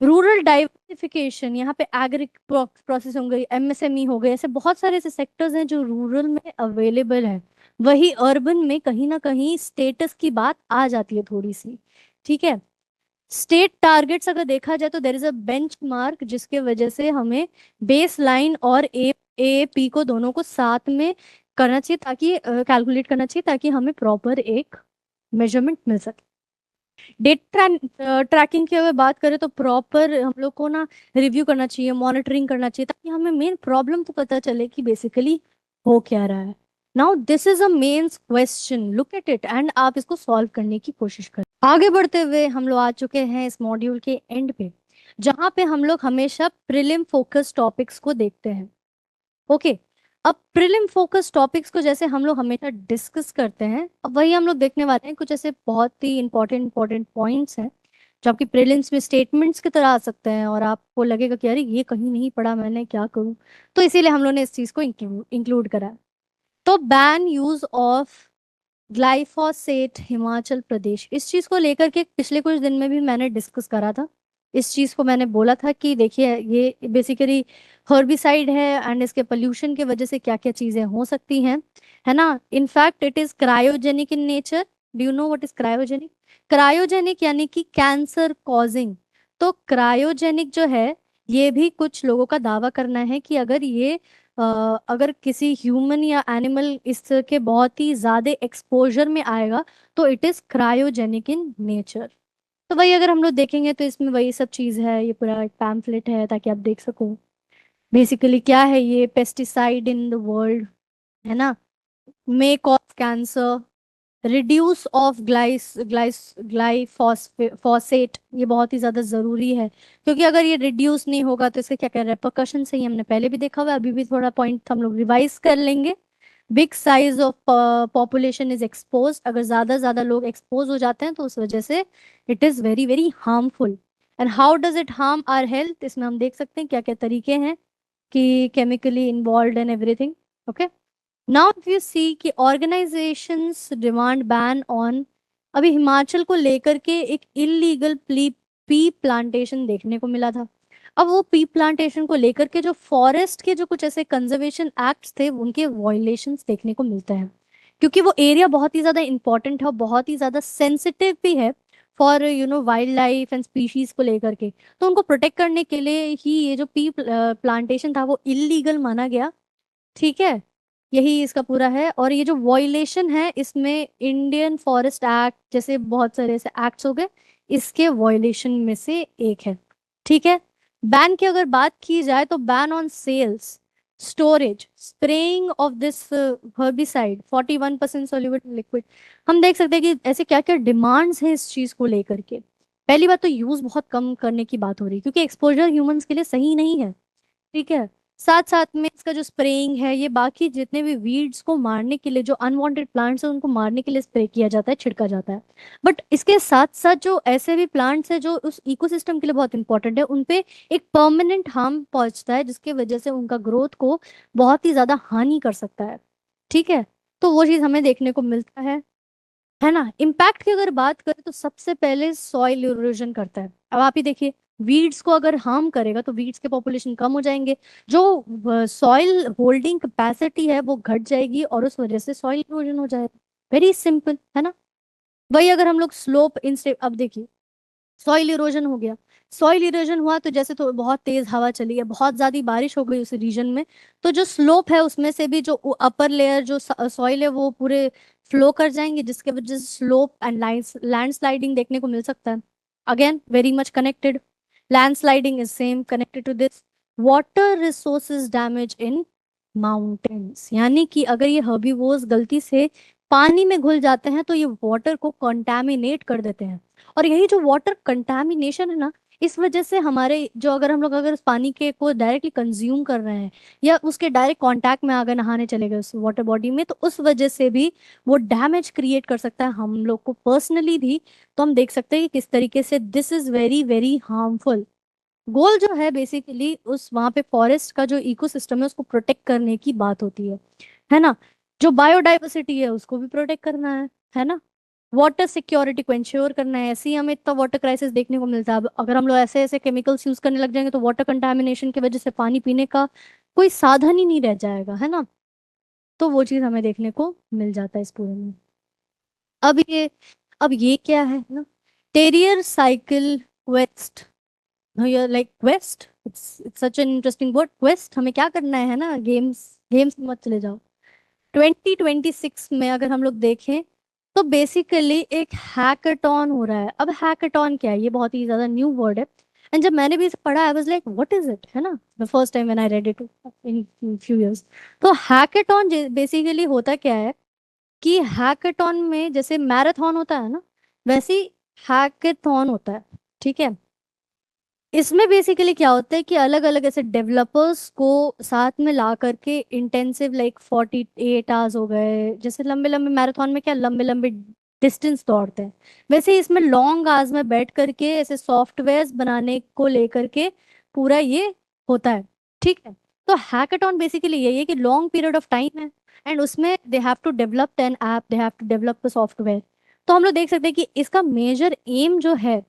रूरल डाइवर्सिफिकेशन, यहाँ पे एग्री प्रोसेस हो गई, MSME हो गए, ऐसे बहुत सारे ऐसे सेक्टर्स हैं जो रूरल में अवेलेबल है। वही अर्बन में कहीं ना कहीं स्टेटस की बात आ जाती है थोड़ी सी। ठीक है, स्टेट टारगेट्स अगर देखा जाए तो देर इज अ बेंच मार्क जिसके वजह से हमें बेस लाइन और AAP को दोनों को साथ में करना चाहिए, ताकि कैलकुलेट करना चाहिए ताकि हमें प्रॉपर एक मेजरमेंट मिल सके। डेटा ट्रैकिंग की अगर बात करें तो प्रॉपर हम लोग को ना रिव्यू करना चाहिए, मॉनिटरिंग करना चाहिए, ताकि हमें मेन प्रॉब्लम तो पता चले कि बेसिकली हो क्या रहा है। Now this is a mains question, look at it and आप इसको सॉल्व करने की कोशिश करें। आगे बढ़ते हुए हम लोग आ चुके हैं इस मॉड्यूल के एंड पे, जहां पे हम लोग हमेशा प्रिलिम फोकस टॉपिक्स को देखते हैं। ओके, अब प्रिलिम फोकस टॉपिक्स को जैसे हम लोग हमेशा डिस्कस करते हैं, अब वही हम लोग देखने वाले हैं। कुछ ऐसे बहुत ही इंपॉर्टेंट इंपॉर्टेंट पॉइंट्स हैं जो आपकी प्रीलिम्स में स्टेटमेंट्स की तरह आ सकते हैं और आपको लगेगा कि अरे ये कहीं नहीं पढ़ा मैंने, क्या करूं। तो इसीलिए हम लोग ने इस चीज को इंक्लूड करा है। तो ban use of glyphosate Himachal Pradesh, इस चीज को लेकर के पिछले कुछ दिन में भी मैंने डिस्कस करा था। इस चीज को मैंने बोला था कि देखिए ये बेसिकली हर्बिसाइड है एंड इसके पोल्यूशन की वजह से क्या क्या चीजें हो सकती हैं, है ना। In fact it is cryogenic in nature. Do you know what is cryogenic? Cryogenic यानी कि कैंसर कॉजिंग। तो क्रायोजेनिक जो है, ये भी कुछ लोगों का दावा करना है कि अगर ये अगर किसी ह्यूमन या एनिमल इसके बहुत ही ज्यादा एक्सपोजर में आएगा तो it is cryogenic in nature. तो वही अगर हम लोग देखेंगे तो इसमें वही सब चीज है, ये पूरा एक पैम्फलेट है ताकि आप देख सको बेसिकली क्या है ये। पेस्टिसाइड इन द वर्ल्ड, है ना, may cause cancer, reduce of ग्लाइस ग्लाइस ग्लाइफॉसेट, ये बहुत ही ज्यादा जरूरी है क्योंकि अगर ये रिड्यूस नहीं होगा तो इसके क्या क्या रेपरकशन से ही हमने पहले भी देखा हुआ है, अभी भी थोड़ा पॉइंट हम लोग रिवाइज कर लेंगे। Big size of population is expose, अगर ज्यादा ज्यादा लोग एक्सपोज हो जाते हैं तो उस वजह से it is very very harmful. And how does it harm our health, इसमें हम देख सकते हैं क्या क्या तरीके हैं कि chemically involve and everything. Okay, now if you see कि ऑर्गेनाइजेशंस डिमांड बैन ऑन, अभी हिमाचल को लेकर के एक इलीगल पी प्लांटेशन देखने को मिला था। अब वो पी प्लांटेशन को लेकर के जो फॉरेस्ट के जो कुछ ऐसे कंजर्वेशन एक्ट्स थे उनके वॉयलेशंस देखने को मिलते हैं, क्योंकि वो एरिया बहुत ही ज्यादा इंपॉर्टेंट है और बहुत ही ज्यादा सेंसिटिव भी है for wild life and species को लेकर के। तो उनको प्रोटेक्ट करने के लिए ही ये जो पी प्लांटेशन था वो इलीगल माना गया। ठीक है, यही इसका पूरा है। और ये जो वॉयलेशन है इसमें इंडियन फॉरेस्ट एक्ट जैसे बहुत सारे ऐसे एक्ट्स हो गए, इसके वॉयलेशन में से एक है। ठीक है, बैन की अगर बात की जाए तो ban on sales, storage, spraying of this herbicide 41% soluble liquid. हम देख सकते हैं कि ऐसे क्या क्या डिमांड्स हैं इस चीज को लेकर के। पहली बात तो यूज बहुत कम करने की बात हो रही है क्योंकि एक्सपोजर ह्यूमंस के लिए सही नहीं है। ठीक है, साथ साथ में इसका जो स्प्रेइंग है ये बाकी जितने भी वीड्स को मारने के लिए, जो अनवांटेड प्लांट्स है उनको मारने के लिए स्प्रे किया जाता है, छिड़का जाता है। बट इसके साथ साथ जो ऐसे भी प्लांट्स है जो उस इकोसिस्टम के लिए बहुत इंपॉर्टेंट है, उनपे एक परमानेंट हार्म पहुंचता है जिसकी वजह से उनका ग्रोथ को बहुत ही ज्यादा हानि कर सकता है। ठीक है, तो वो चीज हमें देखने को मिलता है ना। इम्पैक्ट की अगर बात करें तो सबसे पहले सॉइल इरोजन करता है। अब आप ही देखिए, वीड्स को अगर हार्म करेगा तो वीड्स के पॉपुलेशन कम हो जाएंगे, जो सॉइल होल्डिंग कैपेसिटी है वो घट जाएगी और उस वजह से सॉइल इरोजन हो जाएगा। वेरी सिंपल, है ना। वही अगर हम लोग स्लोप इंस्टे, अब देखिए सॉइल इरोजन हो गया। सॉइल इरोजन हुआ तो जैसे तो बहुत तेज हवा चली है, बहुत ज्यादा बारिश हो गई उस रीजन में, तो जो स्लोप है उसमें से भी जो अपर लेयर जो सॉइल है वो पूरे फ्लो कर जाएंगे जिसके वजह से स्लोप एंड लैंडस्लाइडिंग देखने को मिल सकता है। Again very much connected, landsliding is same connected to this. Water resources damage in mountains, यानी कि अगर ये हर्बीवोर्स गलती से पानी में घुल जाते हैं तो ये वाटर को कंटामिनेट कर देते हैं। और यही जो वाटर कंटामिनेशन है ना, इस वजह से हमारे जो अगर हम लोग अगर उस पानी के को डायरेक्टली कंज्यूम कर रहे हैं या उसके डायरेक्ट कांटेक्ट में अगर नहाने चले गए उस वाटर बॉडी में तो उस वजह से भी वो डैमेज क्रिएट कर सकता है हम लोग को पर्सनली भी। तो हम देख सकते हैं कि किस तरीके से this is very very harmful. Goal जो है बेसिकली उस वहां पे फॉरेस्ट का जो इकोसिस्टम है उसको प्रोटेक्ट करने की बात होती है ना। जो बायोडाइवर्सिटी है उसको भी प्रोटेक्ट करना है ना। वाटर सिक्योरिटी को इंश्योर करना है, ऐसे ही हमें इतना वाटर क्राइसिस देखने को मिलता है। अब अगर हम लोग ऐसे ऐसे केमिकल्स यूज करने लग जाएंगे तो वाटर कंटामिनेशन की वजह से पानी पीने का कोई साधन ही नहीं रह जाएगा, है ना। तो वो चीज हमें देखने को मिल जाता है इस पूरे में। अब ये अब ये क्या है ना, terrier cycle quest. Like quest, it's such an interesting word quest. हमें क्या करना है ना, गेम्स गेम्स में मत चले जाओ। 2026 में अगर हम लोग देखें तो बेसिकली एक हैकाथॉन हो रहा है। अब हैकाथॉन क्या है, ये बहुत ही ज्यादा न्यू वर्ड है। एंड जब मैंने भी इसे पढ़ा I was like what is it, है ना, the first time when I read it in few years. तो हैकेथॉन बेसिकली होता क्या है कि हैकेथॉन में जैसे मैराथन होता है ना, वैसे ही हैकेथॉन होता है। ठीक है, इसमें बेसिकली क्या होता है कि अलग अलग ऐसे डेवलपर्स को साथ में ला करके इंटेंसिव लाइक 48 आवर्स हो गए, जैसे लंबे लंबे मैराथन में क्या लंबे लंबे डिस्टेंस दौड़ते हैं, वैसे ही इसमें लॉन्ग आवर्स में बैठ करके ऐसे सॉफ्टवेयर्स बनाने को लेकर के पूरा ये होता है। ठीक है, तो हैकाथॉन बेसिकली यही है कि लॉन्ग पीरियड ऑफ टाइम है एंड उसमें they have to develop an app, they have to develop software. तो हम लोग देख सकते हैं कि इसका मेजर एम जो है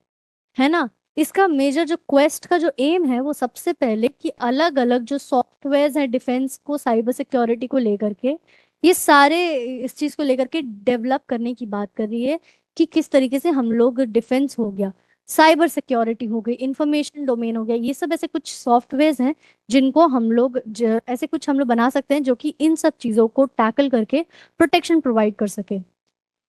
ना, इसका मेजर जो क्वेस्ट का जो एम है वो सबसे पहले कि अलग अलग जो सॉफ्टवेयर हैं डिफेंस को, साइबर सिक्योरिटी को लेकर के, ये सारे इस चीज को लेकर के डेवलप करने की बात कर रही है कि किस तरीके से हम लोग डिफेंस हो गया, साइबर सिक्योरिटी हो गई, इंफॉर्मेशन डोमेन हो गया, ये सब ऐसे कुछ सॉफ्टवेयर हैं जिनको हम लोग ऐसे कुछ हम लोग बना सकते हैं जो कि इन सब चीजों को टैकल करके प्रोटेक्शन प्रोवाइड कर सके।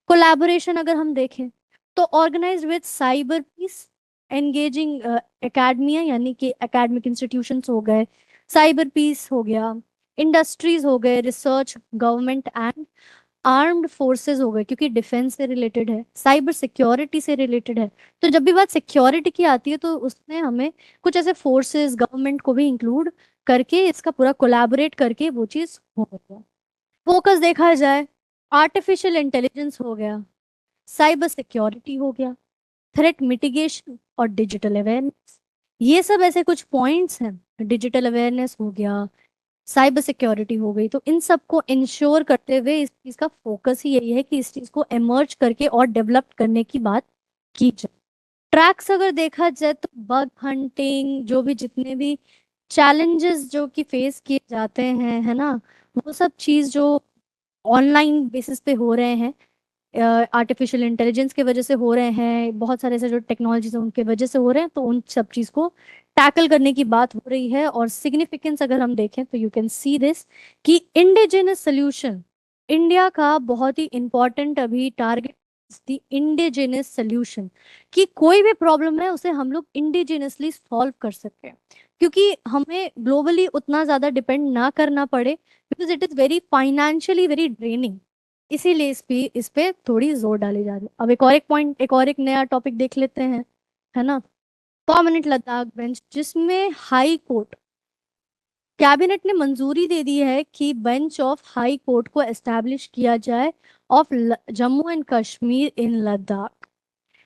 कोलैबोरेशन अगर हम देखें तो organise with cyber peace, engaging academia यानी कि एकेडमिक इंस्टीट्यूशंस हो गए, साइबर पीस हो गया, इंडस्ट्रीज हो गए, research, government and armed forces हो गए, क्योंकि डिफेंस से रिलेटेड है, साइबर सिक्योरिटी से रिलेटेड है। तो जब भी बात सिक्योरिटी की आती है तो उसमें हमें कुछ ऐसे फोर्सेस, गवर्नमेंट को भी इंक्लूड करके इसका पूरा कोलैबोरेट करके वो चीज हो गया। फोकस देखा जाए, आर्टिफिशियल इंटेलिजेंस हो गया, साइबर सिक्योरिटी हो गया, थ्रेट मिटिगेशन और डिजिटल अवेयरनेस, ये सब ऐसे कुछ पॉइंट्स हैं। डिजिटल अवेयरनेस हो गया, साइबर सिक्योरिटी हो गई, तो इन सब को इंश्योर करते हुए इस चीज का फोकस ही यही है कि इस चीज को एमर्ज करके और डेवलप करने की बात की जाए। ट्रैक्स अगर देखा जाए तो बग हंटिंग, जो भी जितने भी चैलेंजेस जो कि फेस किए जाते हैं, है ना, वो सब चीज जो ऑनलाइन बेसिस पे हो रहे हैं, आर्टिफिशियल इंटेलिजेंस की वजह से हो रहे हैं, बहुत सारे ऐसे जो टेक्नोलॉजीज हैं उनके वजह से हो रहे हैं, तो उन सब चीज को टैकल करने की बात हो रही है। और सिग्निफिकेंस अगर हम देखें तो यू कैन सी दिस कि इंडिजिनस सोल्यूशन, इंडिया का बहुत ही इंपॉर्टेंट अभी टारगेट, दी इंडिजिनस सोल्यूशन, कि कोई भी प्रॉब्लम है उसे हम लोग इंडिजिनसली सॉल्व कर सकें, क्योंकि हमें ग्लोबली उतना ज्यादा डिपेंड ना करना पड़े, because it is very financially very draining. इसीलिए इस पे थोड़ी जोर डाली जा रही है। अब एक और एक पॉइंट, एक और एक नया टॉपिक देख लेते हैं, है ना, परमानेंट लद्दाख बेंच, जिसमें हाई कोर्ट, कैबिनेट ने मंजूरी दे दी है कि बेंच ऑफ हाई कोर्ट को एस्टैब्लिश किया जाए ऑफ जम्मू एंड कश्मीर इन लद्दाख।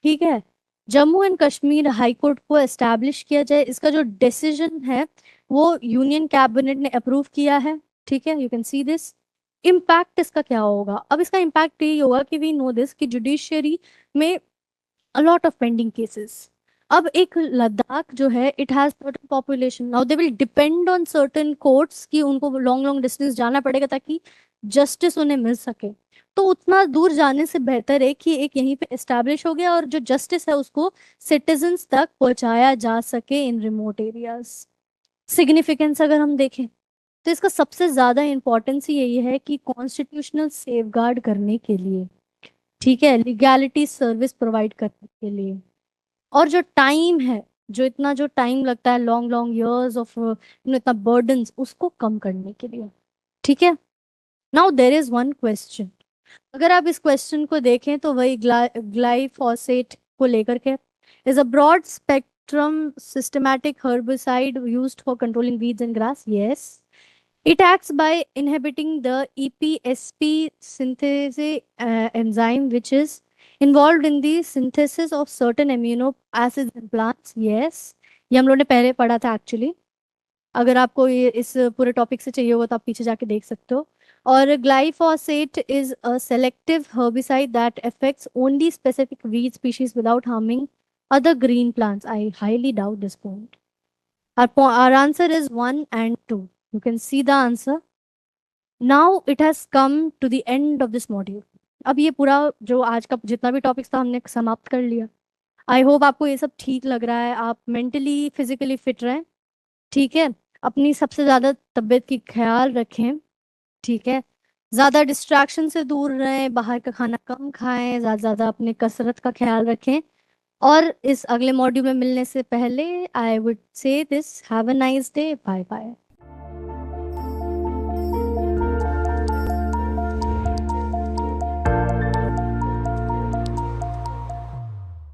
ठीक है, Jammu and Kashmir high court को एस्टैब्लिश किया जाए, इसका जो डिसीजन है वो यूनियन कैबिनेट ने अप्रूव किया है। ठीक है, you can see this. Impact इसका क्या होगा, अब इसका इम्पैक्ट ये होगा कि वी नो दिस कि जुडिशियरी में a lot of pending cases। अब एक लद्दाख जो है it has certain population, now they will depend on certain courts कि उनको लॉन्ग लॉन्ग डिस्टेंस जाना पड़ेगा ताकि जस्टिस उन्हें मिल सके। तो उतना दूर जाने से बेहतर है कि एक यहीं पे एस्टैब्लिश हो गया और जो जस्टिस है उसको सिटीजन्स तक पहुंचाया जा सके इन रिमोट एरियाज। सिग्निफिकेंस अगर हम देखें तो इसका सबसे ज्यादा इंपॉर्टेंस ही यही है कि कॉन्स्टिट्यूशनल सेफगार्ड करने के लिए, ठीक है, लीगैलिटी सर्विस प्रोवाइड करने के लिए, और जो टाइम है, जो इतना जो टाइम लगता है, लॉन्ग लॉन्ग इयर्स ऑफ इतना बर्डन्स, उसको कम करने के लिए। ठीक है, now there is one question, अगर आप इस क्वेश्चन को देखें तो वही ग्लाइफोसेट को लेकर के, is a broad spectrum systematic herbicide used for controlling weeds and grass? Yes. It acts by inhibiting the EPSP synthase enzyme, which is involved in the synthesis of certain amino acids in plants. Yes, ये हम लोगों ने पहले पढ़ा था actually. अगर आपको ये इस पूरे टॉपिक से चाहिए होगा तो आप पीछे जाके देख सकते हो। और glyphosate is a selective herbicide that affects only specific weed species without harming other green plants. I highly doubt this point. Our answer is 1 and 2. You can see the answer. Now it has come to the end of this module. अब ये पूरा जो आज का जितना भी topics था हमने समाप्त कर लिया। आई होप आपको ये सब ठीक लग रहा है, आप मेंटली फिजिकली फिट रहें। ठीक है, अपनी सबसे ज़्यादा तबीयत की ख्याल रखें। ठीक है, ज़्यादा डिस्ट्रैक्शन से दूर रहें, बाहर का खाना कम खाएं, ज़्यादा ज़्यादा अपने कसरत का ख्याल रखें, और इस अगले मॉड्यूल में मिलने से पहले I would say this, have a nice day, bye bye.